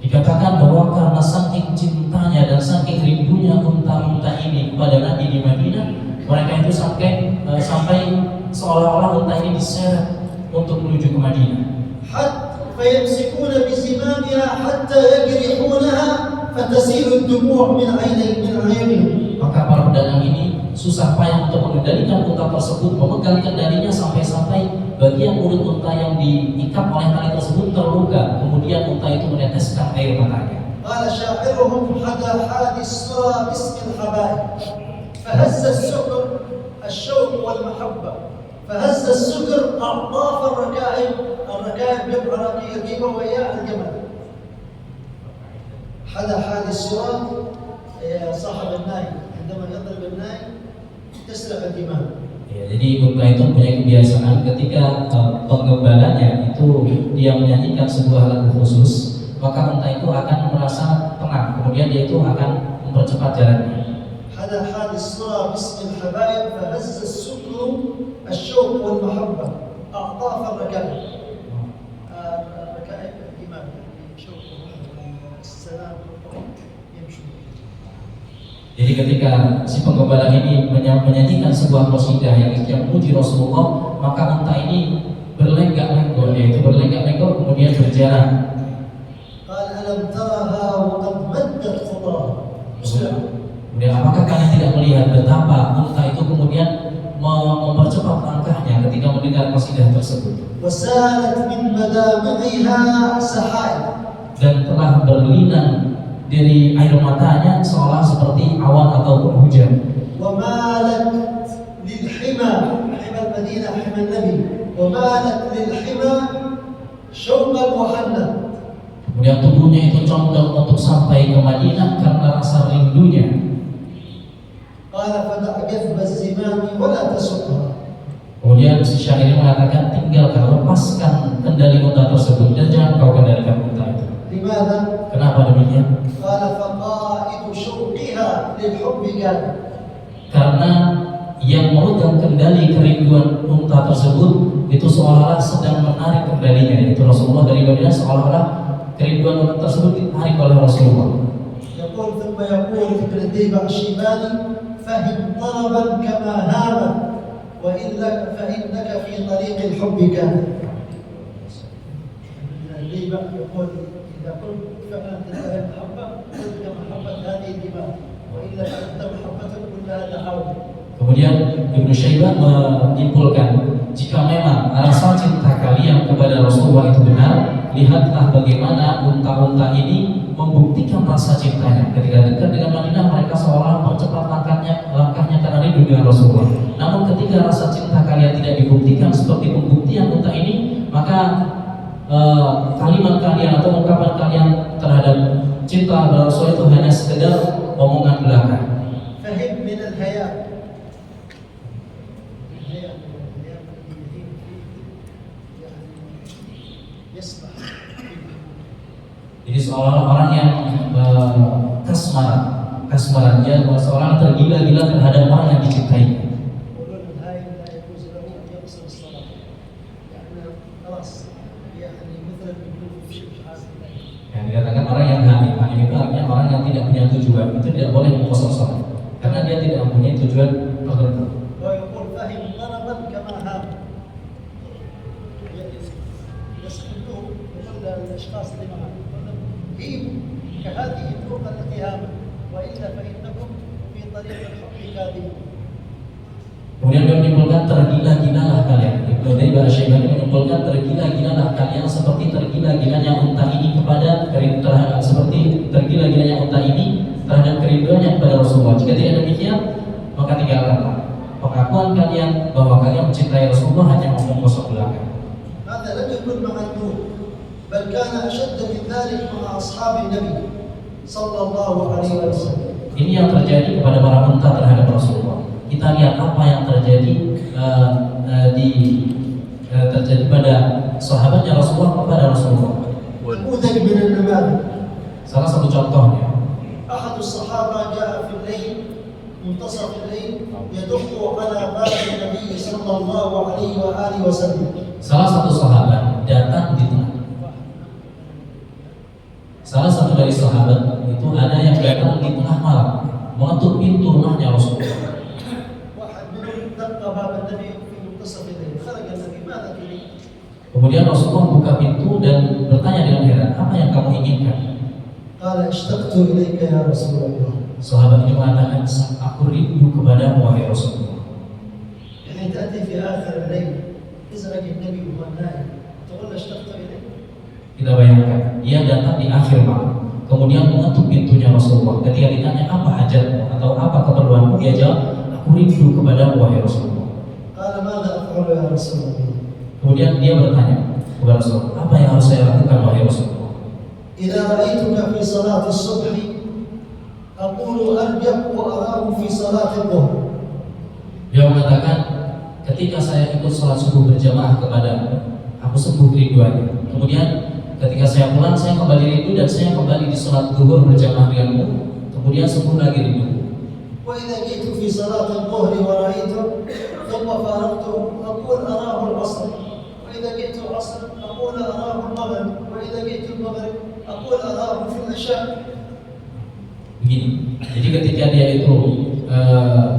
B: Dikatakan bahwa karena saking cintanya dan saking rindunya unta-unta ini kepada Nabi di Madinah, mereka itu sampai seolah-olah unta ini diseret untuk menuju ke Madinah.
A: فيمسكون بزمامها حتى يجرحونها فتسيل الدموع من عينهم.
B: Maka para pedagang ini susah payah untuk mengendalikan unta tersebut, memegang kendalinya sampai-sampai bagian mulut unta yang diikat oleh tali tersebut terluka, kemudian unta itu meneteskan air matanya.
A: قال شاعرهم حدا حادي السرى باسم الحبائب فهز السكر الشوق والمحبة فهز السكر أعطاف الركائب جمع رقيقة وياء الجمل. حدا حادي السرى صاحب الناي عندما يضرب الناي تسرق الدماء.
B: Ya, jadi unta itu punya kebiasaan ketika penggembalanya itu dia menyanyikan sebuah lagu khusus, maka unta itu akan merasa tenang, kemudian dia itu akan mempercepat jalannya.
A: على حال الصلة باسم الحبايب فهز السكر الشوق والمحبة أعطاف الركائب ركائب الإيمان شوق السلام يمشون.
B: Jadi ketika si penggembala ini menyanyikan sebuah qasidah yang muji Rasulullah, maka unta ini berlenggak-lenggok, yaitu berlenggak-lenggok kemudian berjalan.
A: قال ألم ترها وقد مدت خطاها.
B: Kemudian apakah kalian tidak melihat betapa unta itu kemudian mempercepat langkahnya ketika mendengar qasidah tersebut?
A: وسالت من مدامعها سحائب.
B: Dan telah berlinang dari air matanya seolah seperti awan ataupun hujan.
A: ومالت للحمى حمى المدينة حمى النبي ومالت للحمى شوقا وحنا.
B: Kemudian tubuhnya itu condong untuk sampai ke Madinah karena rasa rindunya.
A: قال فدع جذب الزمام ولا تسقها.
B: Kemudian si syair ini mengatakan, tinggalkan, lepaskan kendali unta tersebut dan jangan kau kendalikan unta itu.
A: لماذا؟
B: Kenapa demikian?
A: قال فقائد شوقها للحب قال.
B: Karena yang memegang kendali kerinduan unta tersebut itu seolah-olah sedang menarik kendalinya, yaitu Rasulullah dari Madinah, seolah-olah kerinduan unta tersebut ditarik oleh Rasulullah.
A: يقول ثم يقول ابن الديبع الشيباني فهم طلبا كما هاما وإلا فإنك في طريق الحب كان. الديبع يقول إذا قلت فعلا تنتهي المحبة قل كمحبة هذه الدماء وإلا فأنت محبتك كلها تحاول.
B: Kemudian Ibnu Syaibah menyimpulkan, jika memang rasa cinta kalian kepada Rasulullah itu benar, lihatlah bagaimana unta-unta ini membuktikan rasa cintanya. Ketika dekat dengan Madinah, mereka seolah mempercepat langkahnya karena rindu dengan Rasulullah. Namun ketika rasa cinta kalian tidak dibuktikan seperti pembuktian unta ini, maka kalimat kalian atau ungkapan kalian terhadap cinta kepada Rasulullah itu hanya sekedar omongan belaka.
A: فهم من الهيام يسمح.
B: Jadi seolah orang yang kasmaran, dia seorang tergila-gila terhadap orang yang dicintai.
A: يقولون الهائم لا يجوز له أن يقصر الصلاة يعني خلاص يعني مثل الوقوف في شبشب.
B: Yang dikatakan orang yang haim itu artinya orang yang tidak punya tujuan, itu tidak boleh mengkosor salat karena dia tidak mempunyai tujuan tertentu.
A: ويقول فهم ضربا كما هام يسكتوا كل الاشخاص اللي معه هيم كهذه الطرق التي هامت والا فانكم في طريق الحق كاذبون.
B: Kemudian dia menimbulkan tergila-gilalah kalian. Ibnu Taimiyah Asy-Syaibani menyimpulkan tergila-gilalah kalian seperti tergila-gilanya unta ini seperti tergila-gilanya unta ini terhadap kerinduannya kepada Rasulullah. Jika tidak demikian, maka tinggalkanlah pengakuan kalian bahwa kalian mencintai Rasulullah hanya ngomong kosong belaka.
A: هذا لم يكن مع النور بل كان أشد من ذلك مع أصحاب النبي صلى الله عليه وسلم.
B: Ini yang terjadi kepada para unta terhadap Rasulullah. Kita lihat apa yang terjadi terjadi pada sahabatnya Rasulullah kepada Rasulullah.
A: نموذج من النماذج.
B: Salah satu contohnya,
A: أحد الصحابة جاء في الليل منتصف الليل يدق على باب النبي صلى الله عليه وآله وسلم.
B: salah satu sahabat datang di tengah. Salah satu dari sahabat itu ada yang datang di tengah malam mengetuk pintu rumahnya Rasulullah.
A: واحد منهم دق باب النبي في منتصف الليل خرج النبي ماذا تريد؟
B: Kemudian Rasulullah buka pintu dan bertanya dengan heran, apa yang kamu inginkan?
A: قال اشتقت إليك يا رسول الله.
B: Sahabat ini mengatakan, aku rindu kepadamu wahai Rasulullah.
A: يعني تأتي في آخر الليل تزعج النبي وهو نائم تقول له اشتقت إليك.
B: Kita bayangkan, dia datang di akhir malam, kemudian mengetuk pintunya Rasulullah. Ketika ditanya apa hajatmu atau apa keperluanmu, dia jawab, aku rindu kepadamu wahai Rasulullah.
A: قال ماذا أفعل يا رسول الله؟
B: Kemudian dia bertanya kepada Rasulullah, apa yang harus saya lakukan wahai Rasulullah?
A: إذا رأيتك في صلاة الصبح أقول أرجع وأراه في صلاة الظهر.
B: Dia mengatakan, ketika saya ikut sholat subuh berjamaah kepadamu, aku sembuh kerinduannya. Kemudian ketika saya pulang, saya kembali rindu dan saya kembali di sholat zuhur berjamaah denganmu, kemudian sembuh lagi rindu.
A: وإذا جئت في صلاة الظهر ورأيته ثم فارقته أقول أراه العصر، وإذا جئت العصر أقول أراه المغرب، وإذا جئت المغرب أقول أراه في العشاء.
B: Begini, jadi ketika dia itu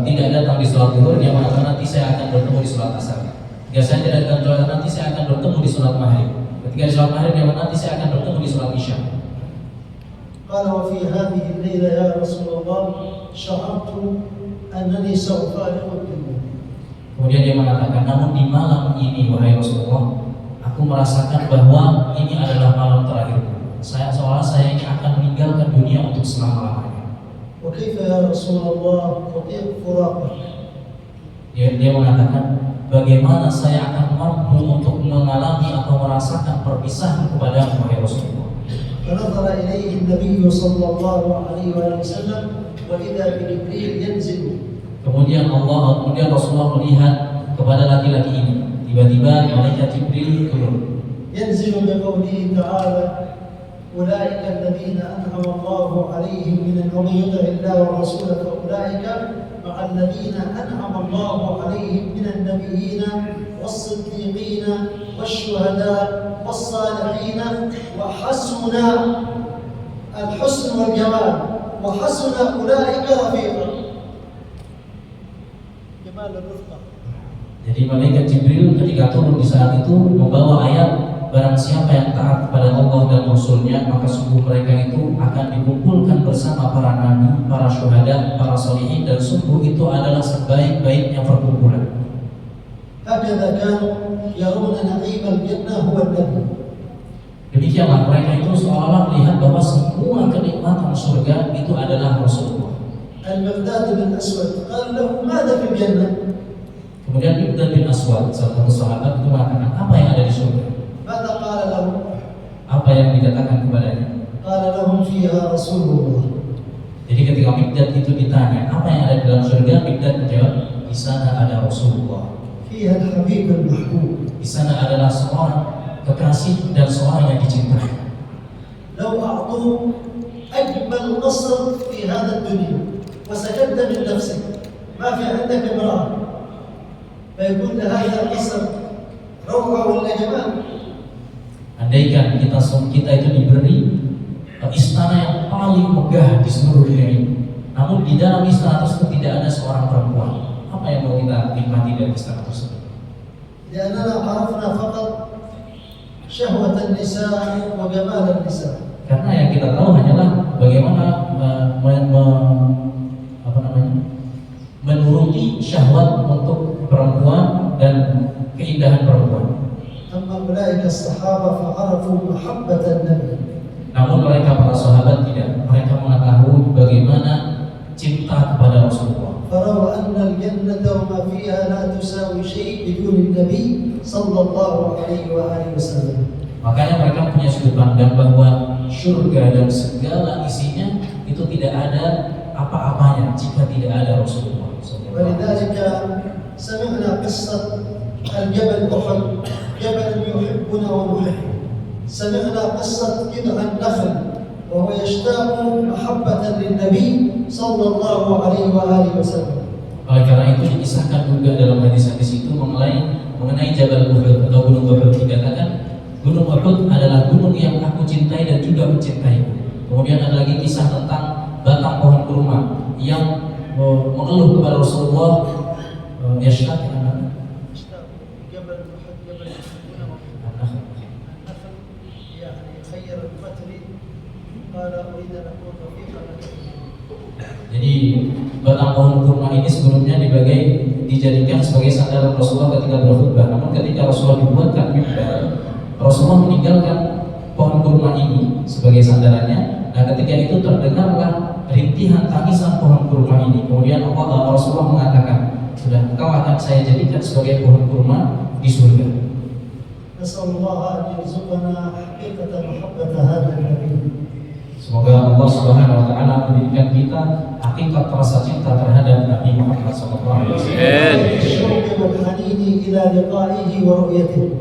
B: tidak datang di sholat zuhur, dia mengatakan nanti saya akan bertemu di sholat asar. Biasanya tidak datang, nanti saya akan bertemu di sholat maghrib. Ketika di sholat maghrib, dia mengatakan nanti saya akan bertemu di sholat isya.
A: قال وفي هذه الليلة يا رسول الله شعرت أنني سأفارق الدنيا.
B: Kemudian dia mengatakan, namun di malam ini wahai Rasulullah, aku merasakan bahwa ini adalah malam terakhirku. Seolah saya ini akan meninggalkan dunia untuk selama-lamanya.
A: وكيف يا رسول الله أطيق فراقك؟
B: Dia mengatakan, bagaimana saya akan mampu untuk mengalami atau merasakan perpisahan kepadamu wahai Rasulullah.
A: فنظر إليه النبي صلى الله عليه وسلم وإذا بجبريل ينزل.
B: Kemudian Rasulullah melihat kepada laki-laki ini. Tiba-tiba malaikat Jibril turun.
A: ينزل بقوله تعالى أولئك الذين أنعم الله عليهم ومن يطع الله ورسوله فأولئك مع الذين أنعم الله عليهم من النبيين والصديقين والشهداء والصالحين وحسن الحسن والجمال وحسن أولئك رفيقا. جمال الرفقة.
B: Jadi malaikat Jibril ketika turun di saat itu membawa ayat barang siapa yang taat kepada Allah dan Rasul-Nya maka sungguh mereka itu akan dikumpulkan bersama para nabi, para syuhada, para sholihin dan sungguh itu adalah sebaik-baiknya perkumpulan.
A: هكذا كانوا يرون نعيم الجنة هو النبي.
B: Demikianlah mereka itu seolah-olah melihat bahwa semua kenikmatan surga itu adalah Rasulullah.
A: المقداد بن أسود قال له ماذا في الجنة؟
B: Kemudian Miqdad bin Aswad, salah satu sahabat itu mengatakan, apa yang ada di surga?
A: ماذا قال له؟
B: Apa yang dikatakan kepadanya?
A: قال لهم فيها رسول الله.
B: Jadi ketika Miqdad itu ditanya, apa yang ada di dalam surga? Miqdad menjawab, di sana ada Rasulullah.
A: فيها الحبيب المحبوب.
B: Di sana adalah seorang kekasih dan seorang yang dicintai.
A: لو أعطوا أجمل قصر في هذا الدنيا وسكت من نفسك ما في عندك امرأة فيقول هذا القصر روعة ولا جمال.
B: Andaikan kita itu diberi istana yang paling megah di seluruh dunia ini, namun di dalam istana tersebut tidak ada seorang perempuan, apa yang mau kita nikmati dari istana tersebut?
A: لأننا عرفنا فقط شهوة النساء وجمال النساء.
B: Karena yang kita tahu hanyalah bagaimana menuruti syahwat untuk perempuan dan keindahan perempuan.
A: أما أولئك الصحابة فعرفوا محبة النبي.
B: Namun mereka para sahabat tidak. Mereka mengetahui bagaimana cinta kepada Rasulullah.
A: فروا أن الجنة وما فيها لا تساوي شيء بدون النبي صلى الله عليه وآله وسلم.
B: Makanya mereka punya sudut pandang bahwa surga dan segala isinya itu tidak ada apa-apanya jika tidak ada Rasulullah.
A: ولذلك سمعنا قصة الجبل أحد جبل يحبنا ونحبه. سمعنا قصة جذع النخل وهو يشتاق محبة للنبي صلى الله عليه وآله وسلم.
B: Oleh karena itu dikisahkan juga dalam hadis-hadis itu mengenai Jabal Uhud atau Gunung Uhud. Dikatakan Gunung Uhud adalah gunung yang aku cintai dan juga mencintai. Kemudian ada lagi kisah tentang batang pohon kurma yang mengeluh kepada Rasulullah, yashtaq
A: جبل أحد جبل يحبنا النخل يعني خير الفتر قال أريد أن أكون رفيقا لك.
B: Jadi batang pohon kurma ini sebelumnya dijadikan sebagai sandaran Rasulullah ketika berkhutbah. Namun ketika Rasulullah dibuatkan mimbar, Rasulullah meninggalkan pohon kurma ini sebagai sandarannya. Nah ketika itu terdengarlah rintihan tangisan pohon kurma ini. Kemudian Rasulullah mengatakan, sudah engkau akan saya jadikan sebagai pohon kurma di surga.
A: Nasallallahu an yarzuqana haqiqatan mahabbata hadzal nabi.
B: Semoga Allah Subhanahu wa taala memberikan kita hakikat rasa cinta terhadap Nabi Muhammad sallallahu alaihi wasallam.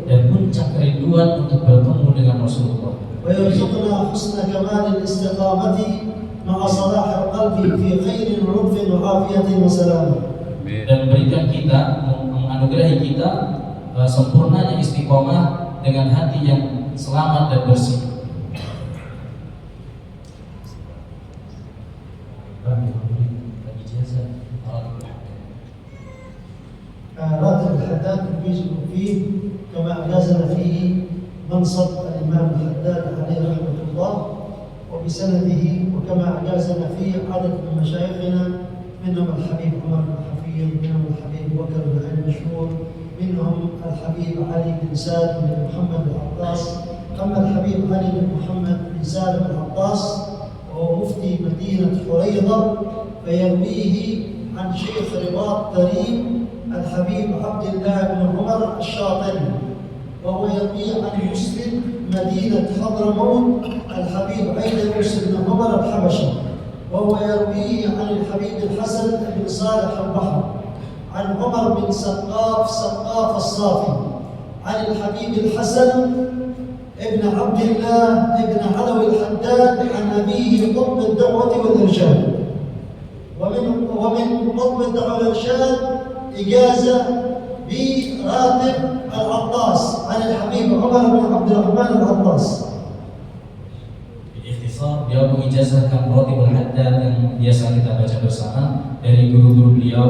B: Dan puncak kerinduan untuk bertemu dengan Rasulullah.
A: ويرزقنا حسن كمال الاستقامة مع صلاح القلب في خير ولطف وعافية وسلامة.
B: Dan berikan kita, menganugerahi kita sempurnanya istiqomah dengan hati yang selamat dan bersih.
A: راتب الحداد نجيزه فيه كما أجازنا فيه منصب الإمام الحداد عليه رحمة الله وبسنده، وكما أجازنا فيه عدد من مشايخنا منهم الحبيب عمر بن حفيظ، منهم الحبيب بكر بن علي مشهور، منهم الحبيب علي بن سالم بن محمد العطاس. أما الحبيب علي بن محمد بن سالم العطاس وهو مفتي مدينة حريضة فيرويه عن شيخ رباط تريم الحبيب عبد الله بن عمر الشاطري، وهو يروي عن مسلم مدينة حضرموت الحبيب عيدروس بن عمر الحبشي، وهو يرويه عن الحبيب الحسن بن صالح البحر، عن عمر بن سقاف الصافي، عن الحبيب الحسن ابن عبد الله ابن علوي الحداد عن أبيه قطب الدعوة والإرشاد. ومن قطب الدعوة والإرشاد إجازة براتب العطاس عن الحبيب عمر بن عبد الرحمن العطاس.
B: Ikhtisar, beliau mengijazahkan Ratibul Haddad yang biasa kita baca bersama dari guru-guru beliau,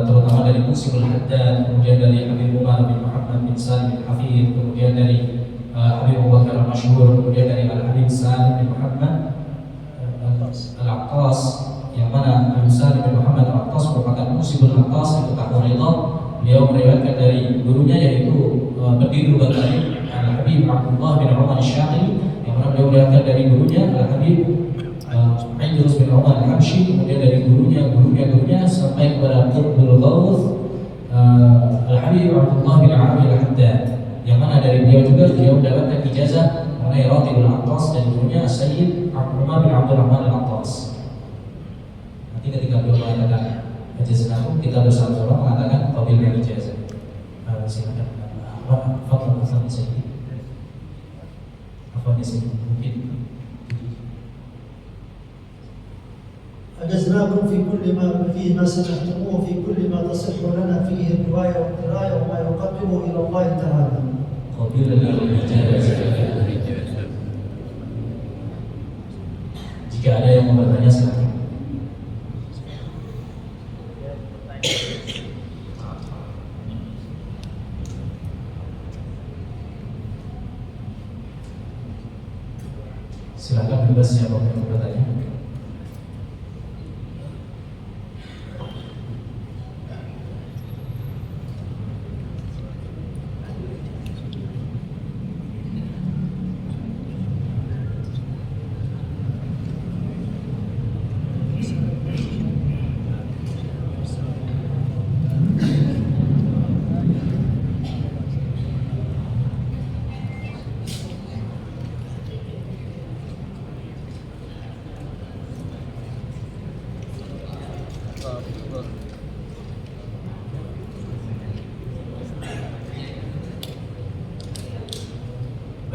B: terutama dari Musibul Haddad, kemudian dari Habib Umar bin Muhammad bin Salim bin Hafid, kemudian dari Habib Abu Bakar al-Masyhur, kemudian dari Al-Habib Salim bin Muhammad al-Attas, yang mana Habib Salim bin Muhammad al-Attas merupakan Musibul Attas itu Tahuridah. Beliau meriwayatkan dari gurunya yaitu pendiri Lughat Arab Al-Habib Abdullah bin Umar al-Syaqi, yang mana beliau meriwayatkan dari gurunya Al-Habib Aidrus bin Umar al-Habsyi, kemudian dari gurunya sampai kepada Qutbul Ghawth Al-Habib Abdullah bin Abi al-Haddad, yang mana dari beliau juga beliau mendapatkan ijazah mengenai Ratibul Attas dari gurunya Sayyid Umar bin Abdurrahman al-Attas. Nanti ketika beliau mengatakan ijazah, kita bersama-sama mengatakan qabil bil ijazah. Silakan. Fadlan Hasan Sayyid. Apa Sayyid mungkin
A: أجزناكم في كل ما فيه ما سمعتموه في كل ما تصح لنا فيه الرواية والقراءة وما يقربه إلى الله تعالى.
B: qabil bil ijazah. Jika ada yang mau bertanya silakan. Silakan bebas siapa yang mau bertanya.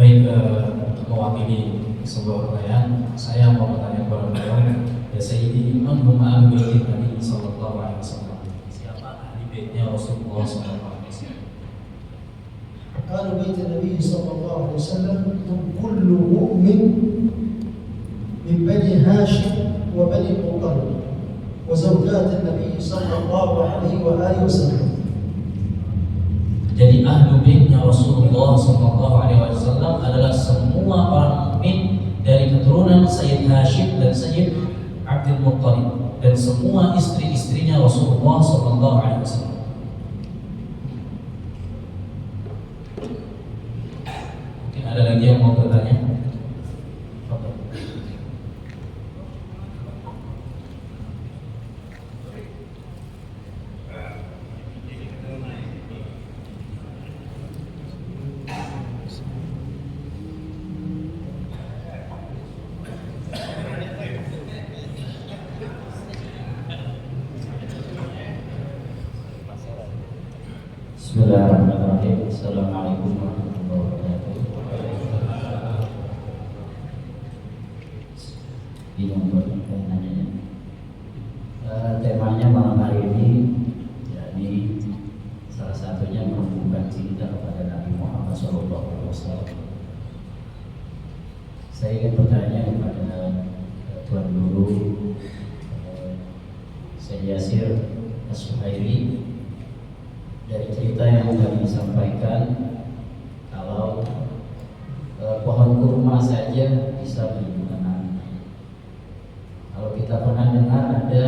B: Baik, untuk mewakili sebuah pertanyaan, saya mau bertanya kepada beliau, ya Sayyidi, man hum ahli bait Nabi sallallahu alaihi wasallam? Siapa ahli baitnya Rasulullah sallallahu alaihi wasallam?
A: أهل بيت النبي صلى الله عليه وسلم هم كل مؤمن من بني هاشم وبني المطلب وزوجات النبي صلى الله عليه وآله وسلم.
B: Jadi ahlu baitnya Rasulullah sallallahu alaihi wasallam adalah semua orang mukmin dari keturunan Sayyid Hashim dan Sayyid Abdul Muttalib, dan semua istri-istrinya Rasulullah sallallahu alaihi wasallam. Mungkin ada lagi yang mau bertanya? Bismillahirrahmanirrahim. Assalamualaikum warahmatullahi wabarakatuh.
C: bingung buat nanya. Temanya malam hari ini yakni salah satunya menumbuhkan cinta kepada Nabi Muhammad SAW. Saya ingin bertanya kepada Tuan Guru Syekh Yasir As-Suhairi, dari cerita yang tadi disampaikan kalau pohon kurma saja bisa menimbulkan anak. Kalau kita pernah dengar ada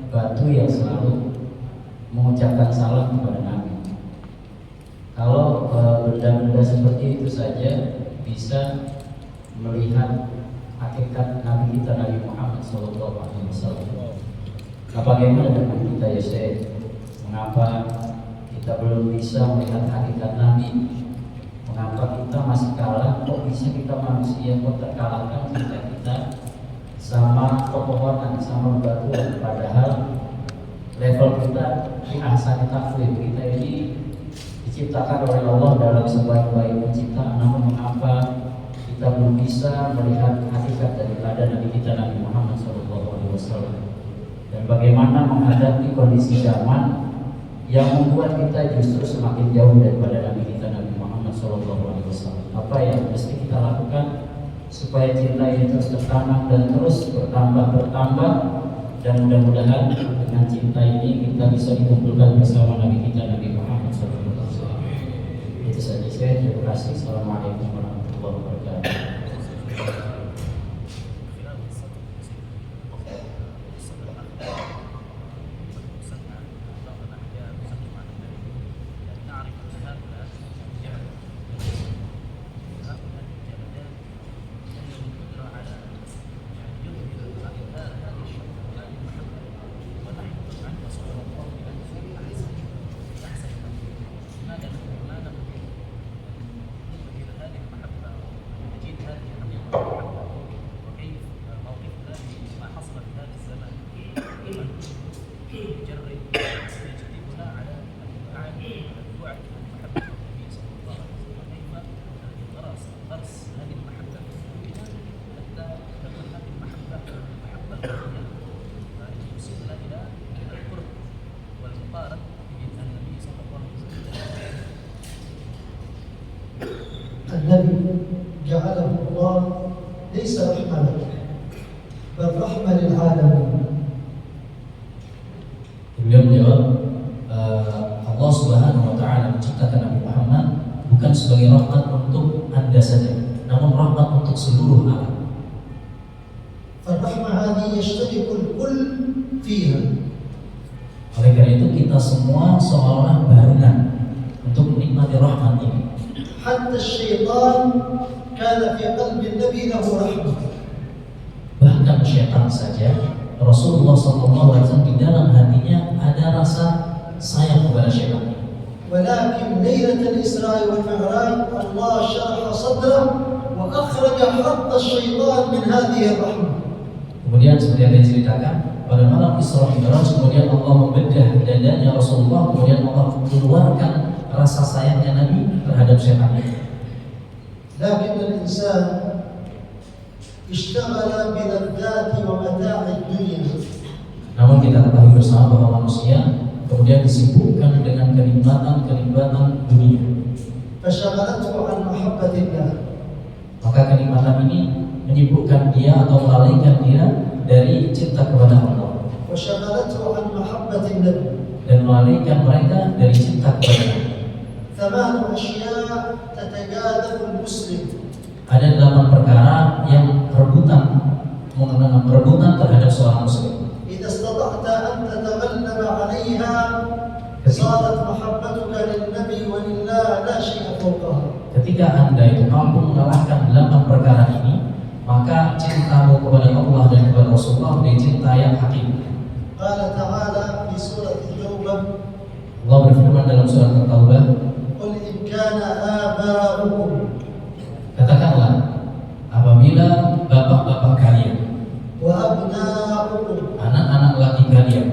C: batu yang selalu mengucapkan salam kepada Nabi. Kalau benda-benda seperti itu saja bisa melihat hakikat Nabi kita Nabi Muhammad SAW. Nah, bagaimana dengan kita ya Syekh? Mengapa kita belum bisa melihat hakikat Nabi? Mengapa kita masih kalah? Kok bisa kita manusia kok terkalahkan jika kita sama pepohonan, sama batuan? Padahal level kita di ahsan taqwim, kita ini diciptakan oleh Allah dalam sebaik-baik penciptaan. Namun mengapa kita belum bisa melihat hakikat daripada Nabi kita Nabi Muhammad SAW? Dan bagaimana menghadapi kondisi zaman yang membuat kita justru semakin jauh daripada Nabi kita Nabi Muhammad SAW? Apa yang mesti kita lakukan supaya cinta ini terus bertanam dan terus bertambah, dan mudah-mudahan dengan cinta ini kita bisa dikumpulkan bersama Nabi kita Nabi Muhammad SAW. Itu saja saya. Terima kasih. Assalamualaikum warahmatullahi wabarakatuh.
A: النبي جعله الله ليس رحمة لك بل رحمة للعالمين.
B: Beliau menjawab, Allah Subhanahu wa Ta'ala menciptakan Nabi Muhammad bukan sebagai rahmat untuk Anda saja, namun rahmat untuk seluruh alam.
A: فالرحمة هذه يشترك الكل فيها.
B: Oleh karena itu kita semua seolah-olah barengan untuk menikmati rahmat ini.
A: حتى الشيطان كان في قلب النبي له رحمة.
B: Bahkan syaitan saja Rasulullah SAW di dalam hatinya ada rasa sayang kepada syaitan.
A: ولكن ليلة الإسراء والمعراج الله شرح صدره وأخرج حظ الشيطان من هذه الرحمة.
B: Kemudian seperti yang diceritakan pada malam Isra Mi'raj, kemudian Allah membedah dadanya Rasulullah, kemudian Allah keluarkan rasa sayangnya Nabi terhadap syaitan.
A: لكن الإنسان اشتغل بلذات ومتاع الدنيا.
B: Namun kita ketahui bersama bahwa manusia kemudian disibukkan dengan kenikmatan dunia.
A: فشغلته عن محبة الله.
B: Maka kenikmatan ini menyibukkan dia atau melalaikan dia dari cinta kepada Allah.
A: وشغلته عن محبة النبي.
B: Dan melalaikan mereka dari cinta kepada Nabi.
A: 8 أشياء تتجاذب المسلم.
B: Ada 8 perkara yang rebutan terhadap seorang muslim.
A: إذا استطعت أن تتغلب عليها صارت محبتك للنبي ولله لا شيء فوقها.
B: Ketika Anda itu mampu mengalahkan 8 perkara ini, maka cintamu kepada Allah dan kepada Rasulullah menjadi cinta yang hakiki.
A: قال تعالى في سورة التوبة
B: Allah berfirman dalam surat At-Taubah,
A: قل إن كان آباؤكم.
B: katakanlah apabila bapak-bapak kalian,
A: وأبناؤكم
B: anak-anak laki kalian,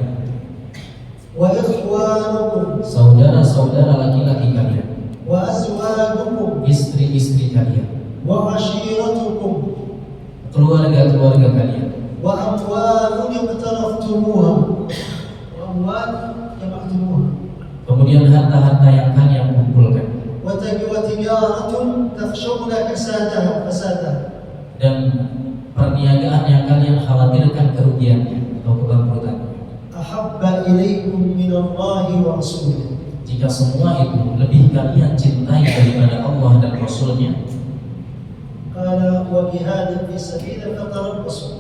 A: وإخوانكم
B: saudara-saudara laki-laki kalian,
A: وأزواجكم
B: istri-istri kalian,
A: وعشيرتكم
B: keluarga-keluarga kalian,
A: وأموال اقترفتموها وأموال جمعتموها
B: Kemudian harta-harta yang kalian kumpulkan.
A: وتجارة تخشون فسادها
B: Dan perniagaan yang kalian khawatirkan kerugiannya atau kebangkrutannya.
A: أحب إليكم من الله ورسوله.
B: Jika semua itu lebih kalian cintai daripada Allah dan Rasulnya,
A: قال وجهاد في سبيله فتربصوا.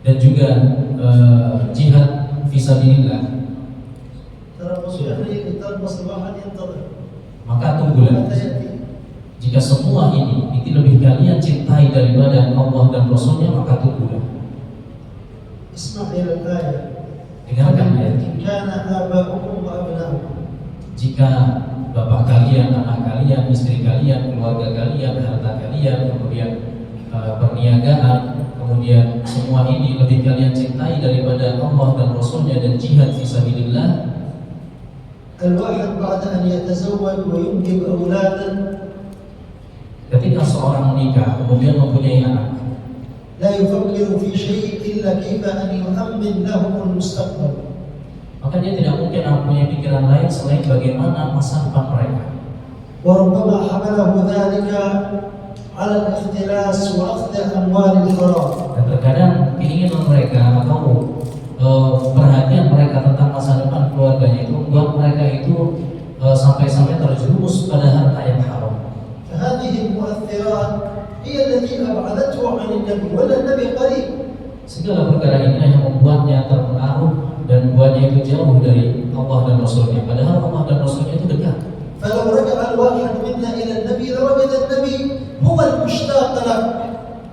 B: dan juga jihad fisabilillah,
A: تربصوا يعني تربص الواحد ينتظر
B: maka tunggulah.
A: متى يأتي.
B: Jika semua ini itu lebih kalian cintai daripada Allah dan Rasulnya, maka tunggulah.
A: اسمع إلى الآية.
B: Dengarkan ayat
A: إن
B: ini.
A: كان آباؤكم وأبناؤكم.
B: Jika bapak kalian, anak kalian, istri kalian, keluarga kalian, harta kalian, kemudian perniagaan, kemudian semua ini lebih kalian cintai daripada Allah dan Rasulnya dan jihad fisabilillah,
A: الواحد بعد أن يتزوج وينجب أولادا
B: ketika seorang menikah kemudian mempunyai anak,
A: لا يفكر في شيء إلا كيف أن يؤمن لهم المستقبل.
B: maka dia tidak mungkin mempunyai pikiran lain selain bagaimana masa depan mereka.
A: وربما حمله ذلك على الاختلاس وأخذ أموال الحرام.
B: Dan terkadang keinginan mereka atau perhatian mereka tentang masa depan keluarganya itu membuat mereka itu sampai-sampai terjerumus pada harta yang haram.
A: فهذه المؤثرات هي التي أبعدته عن النبي ولا النبي قريب.
B: Segala perkara ini yang membuatnya terpengaruh dan membuatnya itu jauh dari Allah dan Rasulnya. Padahal Allah dan Rasulnya itu dekat.
A: فلو رجع الواحد منا إلى النبي لوجد النبي هو المشتاق له.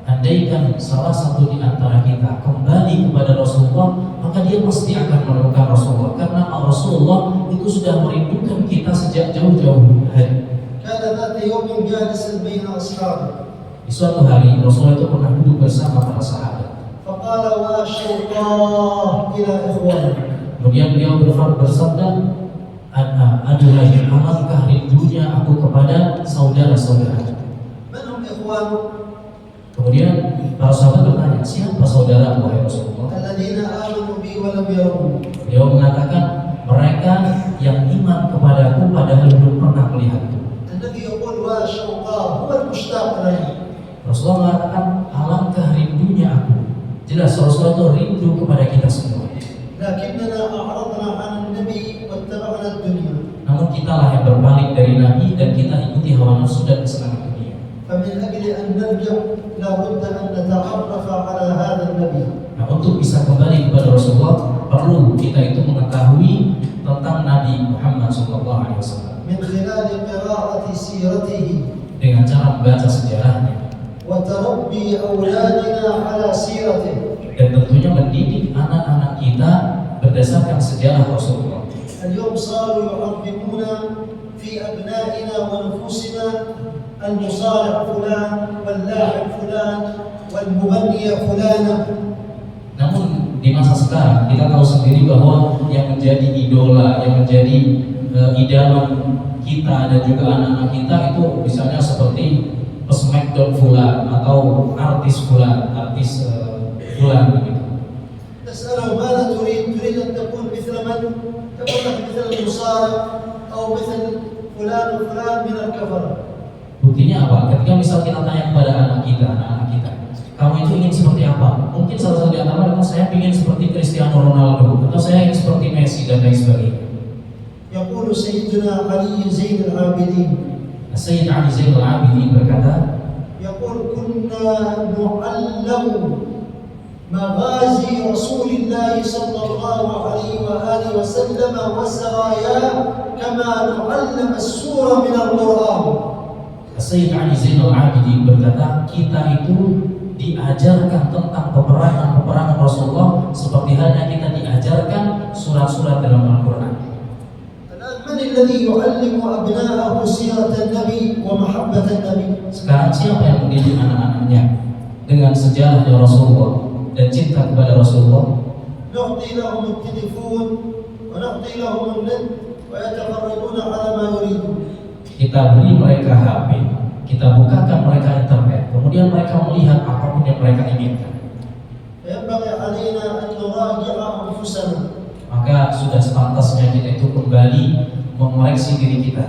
B: Andaikan salah satu di antara kita kembali kepada Rasulullah, maka dia pasti akan menemukan Rasulullah, karena Rasulullah itu sudah merindukan kita sejak jauh-jauh hari.
A: كان ذات يوم جالسا بين أصحابه
B: Di suatu hari Rasulullah itu pernah duduk bersama para sahabat.
A: فقال وشوقاه إلى إخوانه.
B: Kemudian beliau bersabda, aduhai alangkah rindunya aku kepada saudara-saudara.
A: من هم إخوانه؟
B: Kemudian para sahabat bertanya, siapa saudara wahai Rasulullah?
A: الذين آمنوا بي ولم يروني.
B: Beliau mengatakan, mereka yang iman kepadaku padahal belum pernah melihatku.
A: النبي يقول وشوقاه هو المشتاق له.
B: Rasulullah mengatakan, alangkah rindunya aku. Jelas Rasulullah itu rindu kepada kita semua.
A: لكننا أعرضنا عن النبي واتبعنا الدنيا.
B: Namun kitalah yang berbalik dari Nabi dan kita ikuti hawa nafsu dan kesenangan dunia.
A: فمن أجل أن نرجع لابد أن نتعرف على هذا النبي.
B: Nah, untuk bisa kembali kepada Rasulullah, perlu kita itu mengetahui tentang Nabi Muhammad SAW
A: من خلال قراءة سيرته
B: dengan cara membaca sejarahnya
A: وتربي أولادنا على سيرته.
B: dan tentunya mendidik anak-anak kita berdasarkan sejarah Rasulullah.
A: اليوم صاروا يعظمون في أبنائنا ونفوسنا المصارع فلان واللاعب فلان والمغنية فلانة.
B: Namun di masa sekarang kita tahu sendiri bahwa yang menjadi idola, yang menjadi idaman kita dan juga anak-anak kita itu misalnya seperti pesmackdown fulan atau artis fulan, artis fulan begitu.
A: تسأله ماذا تريد؟ تريد أن تكون مثل من؟ تقول لك مثل المصارع أو مثل فلان وفلان من الكفرة.
B: Buktinya apa? Ketika misal kita tanya kepada anak kita, kamu itu ingin seperti apa? Mungkin salah satu di antara mereka, saya ingin seperti Cristiano Ronaldo, atau saya ingin seperti Messi dan lain sebagainya.
A: يقول سيدنا علي زين العابدين.
B: Sayyid Ali Zainal Abidin berkata,
A: يقول كنا نعلم مغازي رسول الله صلى الله عليه وآله وسلم وسراياه كما نعلم السورة من القرآن.
B: Sayyid Ali Zainal Abidin berkata, kita itu diajarkan tentang peperangan Rasulullah seperti halnya kita diajarkan surat-surat dalam Al-Quran.
A: الآن من الذي يعلم أبناءه سيرة النبي ومحبة النبي؟
B: Sekarang siapa yang mendidik anak-anaknya dengan sejarahnya Rasulullah dan cinta kepada Rasulullah?
A: نعطي لهم التليفون ونعطي لهم النت ويتفرجون على ما يريدون.
B: Kita beri mereka HP, kita bukakan mereka internet, kemudian mereka melihat apapun yang mereka inginkan.
A: فينبغي أنفسنا
B: maka sudah sepantasnya kita itu kembali mengoreksi diri kita.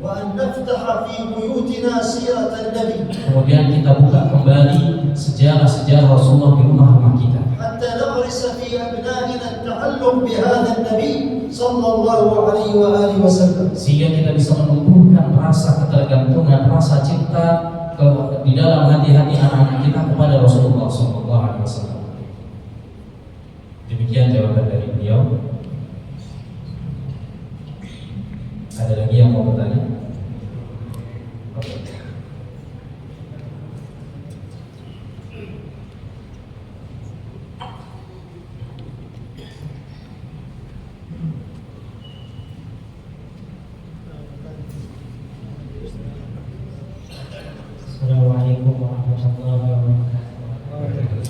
A: وأن نفتح في بيوتنا سيرة النبي
B: Kemudian kita buka kembali sejarah-sejarah Rasulullah di rumah-rumah kita.
A: حتى نغرس في أبنائنا التعلق بهذا النبي صلى الله عليه وآله وسلم.
B: Sehingga kita bisa menumbuhkan rasa ketergantungan, rasa cinta di dalam hati-hati anak-anak kita kepada Rasulullah SAW. Demikian jawaban dari beliau. Ada lagi yang mau bertanya? Oke.
D: Assalamualaikum warahmatullahi wabarakatuh.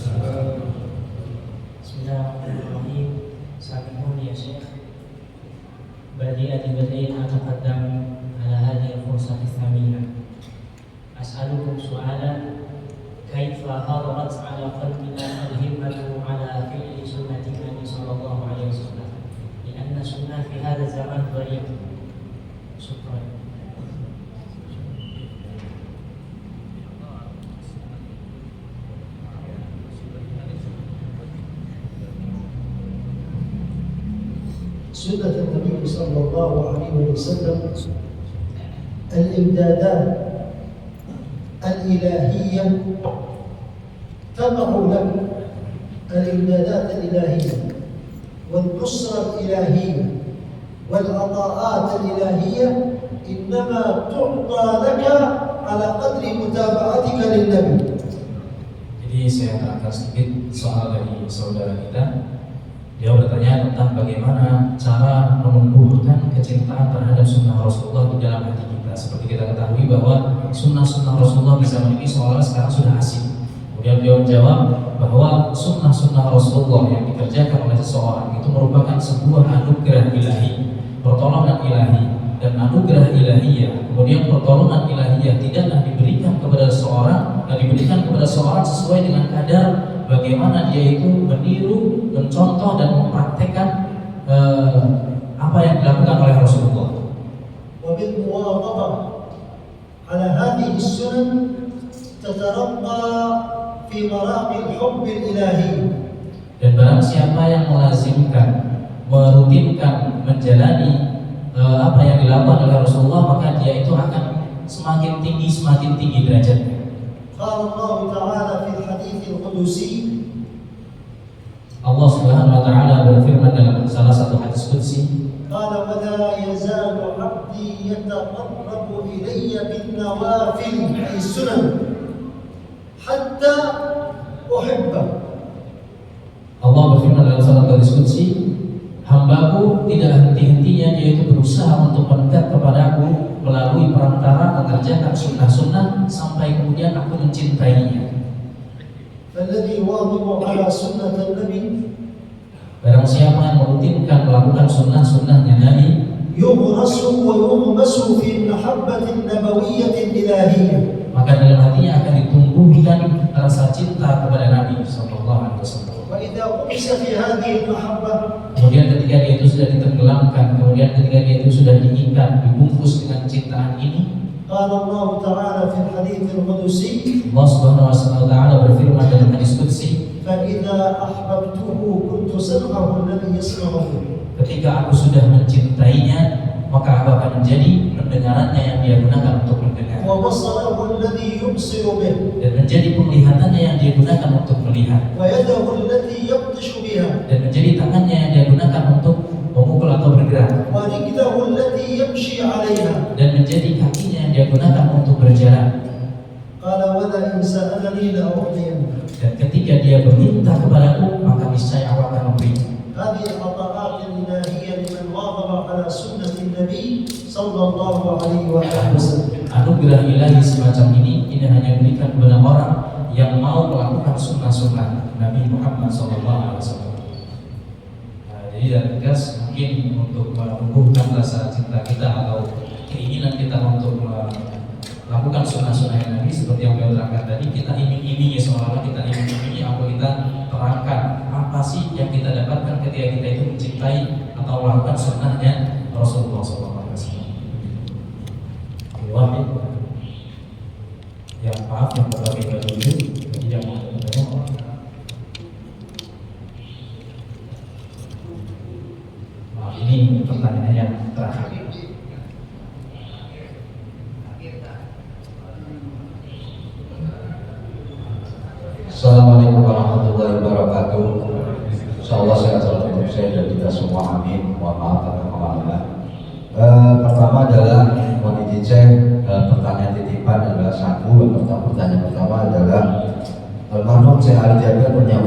D: Bismillahirrahmanirrahim. Samihun ya Syekh. بدأت أتقدم على هذه الفرصة الثمينة. أسألكم سؤالا: كيف هضرت على قلبنا الهمة على فعل سنة النبي صلى الله عليه وسلم؟ لأن السنة في هذا الزمان ضعيف. شكرا.
A: سنة النبي صلى الله عليه وسلم الإمدادات الإلهية تقع لك، الإمدادات الإلهية والنصرة الإلهية والعطاءات الإلهية إنما تعطى لك على قدر متابعتك للنبي.
B: Jadi saya terangkan sedikit soal dari saudara kita. Dia bertanya tentang bagaimana cara menumbuhkan kecintaan terhadap sunnah Rasulullah di dalam hati kita. Seperti kita ketahui bahwa sunnah-sunnah Rasulullah di zaman ini seolah sekarang sudah asing. Kemudian beliau menjawab bahwa sunnah-sunnah Rasulullah yang dikerjakan oleh seseorang itu merupakan sebuah anugerah ilahi, pertolongan ilahi, dan anugerah ilahiyah. Kemudian pertolongan ilahiyah tidaklah diberikan kepada seseorang, dan diberikan kepada seseorang sesuai dengan kadar bagaimana dia itu meniru, mencontoh dan mempraktekkan apa yang dilakukan oleh Rasulullah.
A: وبالمواظبة على هذه السنن تترقى في مراقي الحب الإلهي.
B: Dan barang siapa yang melazimkan, merutinkan, menjalani apa yang dilakukan oleh Rasulullah, maka dia itu akan semakin tinggi derajatnya.
A: قال الله تعالى في الحديث القدسي
B: Allah Subhanahu wa taala berfirman dalam salah satu hadis qudsi,
A: قال ولا يزال عبدي يتقرب إلي بالنوافل أي السنن حتى أحبه.
B: Allah berfirman dalam salah satu hadis qudsi, hambaku tidak henti-hentinya dia itu berusaha untuk mendekat kepadaku melalui perantara mengerjakan sunnah-sunnah sampai kemudian aku mencintainya.
A: فالذي يواظب على سنة النبي
B: Barang siapa yang merutinkan melakukan sunnah-sunnahnya Nabi,
A: يغرس ويغمس في المحبة النبوية الإلهية.
B: maka dalam hatinya akan ditumbuhkan rasa cinta kepada Nabi Sallallahu Alaihi Wasallam.
A: وإذا غمس في هذه المحبة
B: Kemudian ketika dia itu sudah ditenggelamkan, kemudian ketika dia itu sudah diikat, dibungkus dengan cintaan ini,
A: قال الله تعالى في الحديث القدسي
B: Allah Subhanahu wa taala berfirman dalam hadis qudsi,
A: فإذا أحببته كنت سمعه الذي يسمع به.
B: ketika aku sudah mencintainya, maka aku akan menjadi pendengarannya yang dia gunakan untuk mendengar,
A: وبصره الذي يبصر به.
B: dan menjadi penglihatannya yang dia gunakan untuk melihat,
A: ويده التي يبطش بها.
B: dan menjadi tangannya yang dia gunakan untuk memukul atau bergerak,
A: ورجله التي يمشي عليها.
B: dan menjadi kakinya yang dia gunakan untuk berjalan.
A: قال ولئن سألني لأعطينه.
B: Dan ketika dia berminta kepadaku, maka niscaya aku akan memberi.
A: هذه العطاءات الإلهية لمن واظب على سنة النبي صلى الله عليه وآله وسلم.
B: Anugerah ilahi semacam ini hanya diberikan kepada orang yang mau melakukan sunnah-sunnah Nabi Muhammad SAW. Jadi dari tegas mungkin untuk menumbuhkan rasa cinta kita atau keinginan kita untuk melakukan sunnah-sunnah Nabi seperti yang beliau terangkan tadi, kita iming-imingi, seolah-olah kita iming-imingi atau kita terangkan apa sih yang kita dapatkan ketika kita itu mencintai atau melakukan sunnahnya Rasulullah SAW. Wahid yang maaf yang berbagi dulu, jadi yang mau maaf, ini pertanyaan yang terakhir.
E: Assalamualaikum warahmatullahi wabarakatuh. Insyaallah sehat selalu untuk saya dan kita semua, amin. Mohon maaf atas kemalangan. Pertama adalah mohon izin saya, pertanyaan titipan adalah satu. Pertanyaan pertama adalah almarhum Syekh Ali Jabir pernah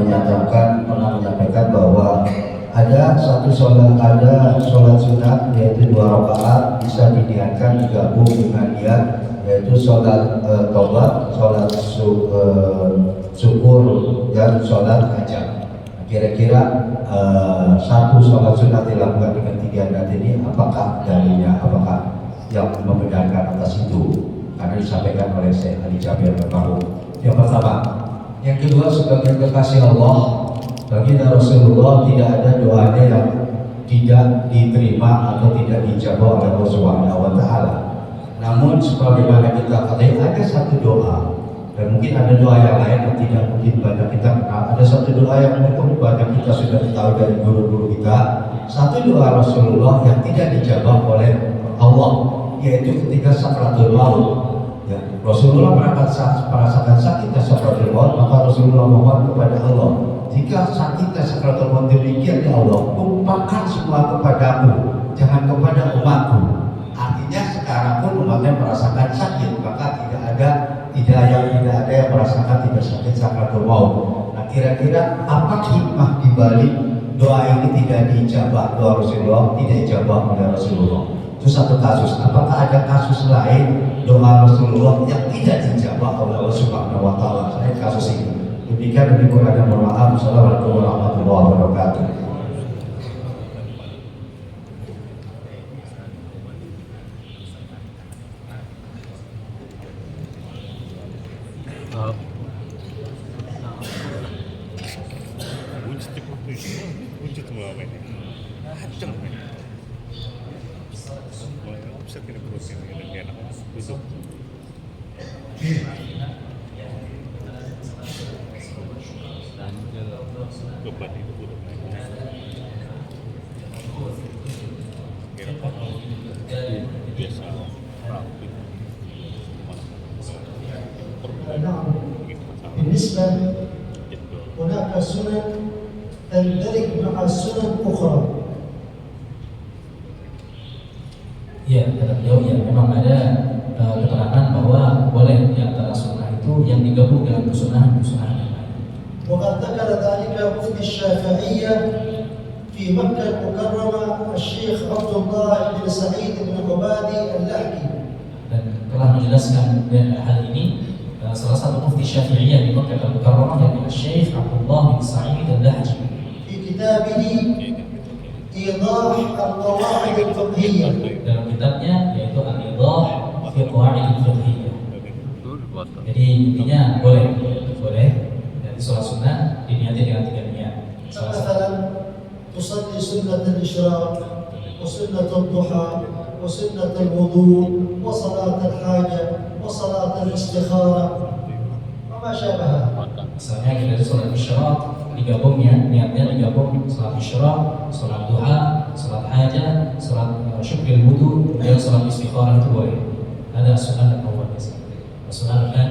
E: menyampaikan bahwa ada sholat sunat yaitu 2 rakaat bisa diniatkan digabung dengan niat yaitu sholat taubat, sholat syukur dan sholat hajat. Kira-kira satu sholat sunat dilakukan dengan 3 niat ini, apakah dalilnya, apakah yang membedakan atas itu? Karena disampaikan oleh Syekh Ali Jabir almarhum. Yang pertama. Yang kedua, sebagai kekasih Allah, baginda Rasulullah tidak ada doanya yang tidak diterima atau tidak dijawab oleh Allah Subhanahu wa Ta'ala. Namun sebagaimana kita ketahui, ada satu doa, dan mungkin ada doa yang lain yang tidak mungkin banyak kita kenal. Ada satu doa yang mungkin banyak kita sudah tahu dari guru-guru kita. Satu doa Rasulullah yang tidak dijawab oleh Allah, yaitu ketika sakratul maut. Ya, Rasulullah merasakan sakitnya sakratul maut, maka Rasulullah mohon kepada Allah, jika sakitnya sakratul maut demikian ya Allah, tumpahkan semua kepadamu, jangan kepada umatku. Artinya sekarang pun umatnya merasakan sakit, maka tidak ada yang merasakan tidak sakit sakratul maut. Nah, kira-kira apa hikmah dibalik doa ini tidak dijawab doa Rasulullah, tidak dijawab oleh Rasulullah? Itu satu kasus. Apakah ada kasus lain doa Rasulullah yang tidak dijawab oleh Allah Subhanahu wa Ta'ala selain kasus ini? Demikian, lebih kurang dan mohon maaf. Assalamualaikum warahmatullahi wabarakatuh.
A: بالنسبة هناك سنن تندرج مع السنن أخرى.
B: Ya, kata beliau, ya memang ada keterangan bahwa boleh di antara sunnah itu yang digabung dengan kesunahan-kesunahan yang lain.
A: وقد ذكر ذلك مفتي الشافعية في مكة المكرمة الشيخ عبد الله بن سعيد بن عبادي اللحدي.
B: Dan telah menjelaskan hal ini salah satu mufti Syafi'iyah di Makkah al-Mukarramah yaitu Syekh Abdullah bin Sa'id al-Lahji
A: في كتابه إيضاح القواعد الفقهية.
B: dalam kitabnya yaitu Al-Idah fi Qawaid al-Fiqhiyah. Jadi intinya boleh dari sholat sunnah diniati dengan 3 niat.
A: مثلا تصلي سنة الإشراق وسنة الضحى وسنة الوضوء وصلاة الحاجة وصلاة الاستخارة وما شابهها.
B: Misalnya dari sholat isyraq digabungnya, niatnya digabung sholat isyraq, sholat duha, sholat hajat, sholat syukril wudu, dan sholat istikharah itu boleh. Ada sunnah awal biasa. Sunnah kan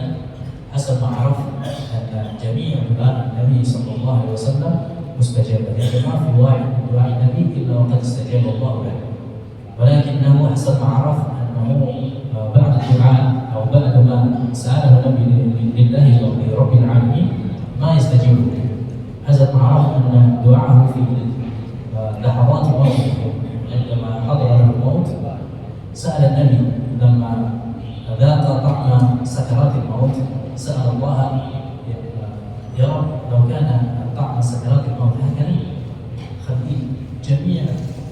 B: hasan ma'ruf anna jami' du'a Nabi sallallahu alaihi wasallam mustajab. Ya jemaah, fi wahid min du'a Nabi illa waqad istajaba Allah lahu. Walakinahu hasan ma'ruf annahu بعد الدعاء أو بعد ما سأله النبي لله رب العالمين ما يستجيب. هذا معروف أن دعاءه في لحظات موته عندما حضر له الموت سأل النبي لما ذاق طعم سكرات الموت سأل الله يا رب لو كان طعم سكرات الموت هكذا خلي جميع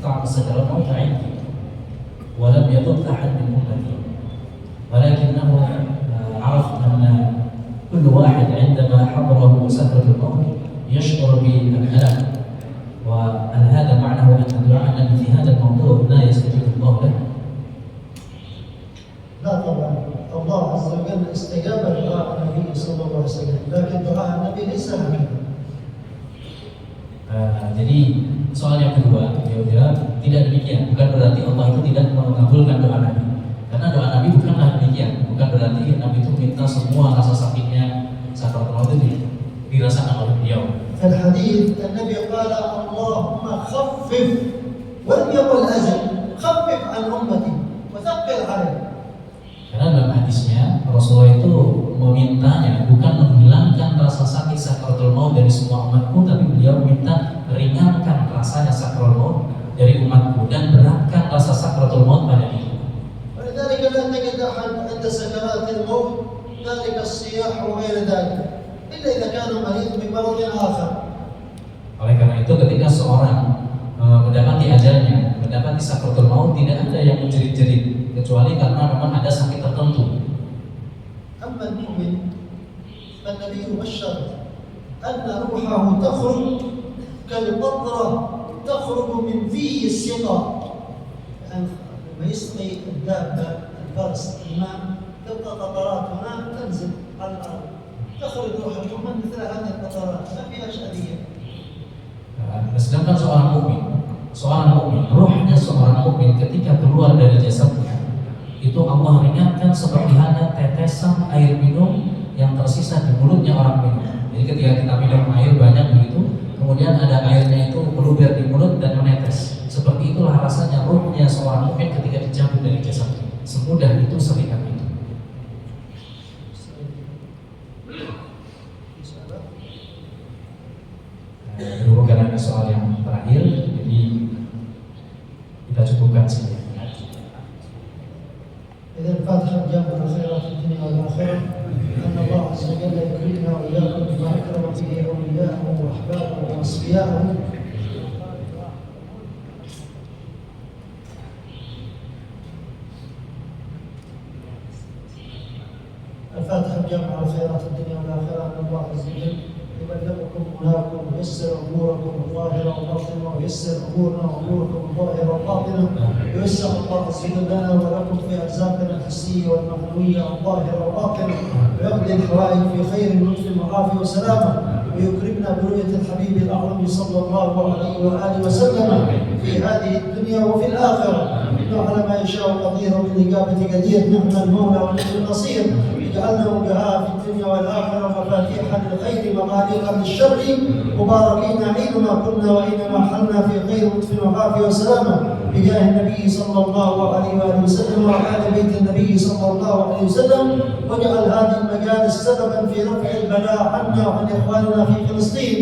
B: طعم سكرات الموت عندي ولم يضل أحد من أمتي. ولكنه عرف أن كل واحد عندما حضره سكرة الموت يشعر بالألم وهل هذا معناه أن دعاء النبي في هذا الموضوع لا يستجيب الله له؟
A: لا طبعا، الله عز وجل استجاب دعاء النبي صلى الله عليه وسلم، لكن دعاء النبي ليس هكذا.
B: Jadi soal yang kedua, tidak demikian. Bukan berarti Allah itu tidak mengabulkan doa Nabi. Karena doa Nabi bukanlah demikian. Bukan berarti Nabi itu minta semua rasa sakitnya sakaratul maut itu dirasakan oleh beliau.
A: في الحديث النبي قال اللهم خفف ولم يقل أزل، خفف عن أمتي وثقل عليهم.
B: Karena dalam hadisnya Rasulullah itu memintanya bukan menghilangkan rasa sakit sakaratul maut dari semua umatku, tapi beliau minta ringankan rasanya sakaratul maut dari umatku dan beratkan rasa sakaratul maut pada diriku.
A: ولذلك لا تجد أحد عند سكرات الموت ذلك الصياح وغير ذلك إلا إذا كان مريض بمرض آخر.
B: Oleh karena itu ketika seorang mendapati ajalnya, mendapati sakaratul maut, tidak ada yang menjerit-jerit kecuali karena memang ada sakit tertentu.
A: أما المؤمن فالنبي بشر أن روحه تخرج كالقطرة تخرج من في السقا، يعني لما يسقي الدابة الفرس الماء تبقى قطرات هنا تنزل على الأرض، تخرج روح المؤمن مثل هذه القطرات ما فيهاش أذية.
B: Sedangkan seorang mukmin, ruhnya seorang mukmin ketika keluar dari jasadnya itu Allah ringankan seperti hanya tetesan air minum yang tersisa di mulutnya orang minum. Jadi ketika kita minum air banyak begitu, kemudian ada airnya itu meluber di mulut dan menetes. Seperti itulah rasanya ruhnya seorang mukmin ketika dicabut dari jasadnya. Semudah itu, seringan itu. Berhubung karena soal yang terakhir, jadi kita cukupkan saja.
A: إذا الفاتحة جامعة خيرات الدنيا والآخرة، أن الله عز وجل يكرمنا وإياكم بما أكرم به أولياءه وأحبابه وأصفياءه. الفاتحة جامعة خيرات الدنيا والآخرة، أن الله عز وجل يبلغكم مناكم وييسر اموركم الظاهره والباطنه، وييسر امورنا واموركم الظاهره والباطنه، وييسر الله عز وجل لنا ولكم في ارزاقنا الحسيه والمعنويه الظاهره والباطنه، ويقضي الحوائج في خير لطف وعافيه وسلامه، ويكرمنا برؤيه الحبيب الاعظم صلى الله عليه واله وسلم في هذه الدنيا وفي الاخره، انه على ما يشاء قدير وبالاجابه قدير، نعم المولى ونعم النصير. اجعلنا بها في الدنيا والاخره مفاتيحا للخير مغاليق للشر، مباركين اينما كنا واينما حلنا في خير لطف وعافيه وسلامه، بجاه النبي صلى الله عليه واله وسلم وآل بيت النبي صلى الله عليه وسلم، واجعل هذه المجالس سببا في رفع البلاء عنا وعن اخواننا في فلسطين،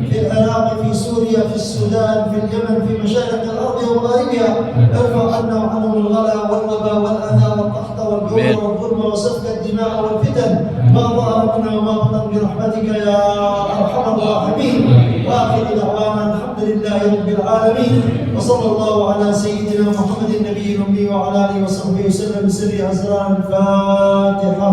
A: في العراق، في سوريا، في السودان، في اليمن، في مشارق الارض ومغاربها، ارفع عنا وعنهم الغلا والوباء والاذى والقحط والجوع والظلم وسفك الدماء والفتن ما ظهر منها وما بطن برحمتك يا ارحم الراحمين. واخر دعوانا الحمد لله رب العالمين، وصلى الله على سيدنا محمد النبي الامي وعلى اله وصحبه وسلم. سر اسرار الفاتحه.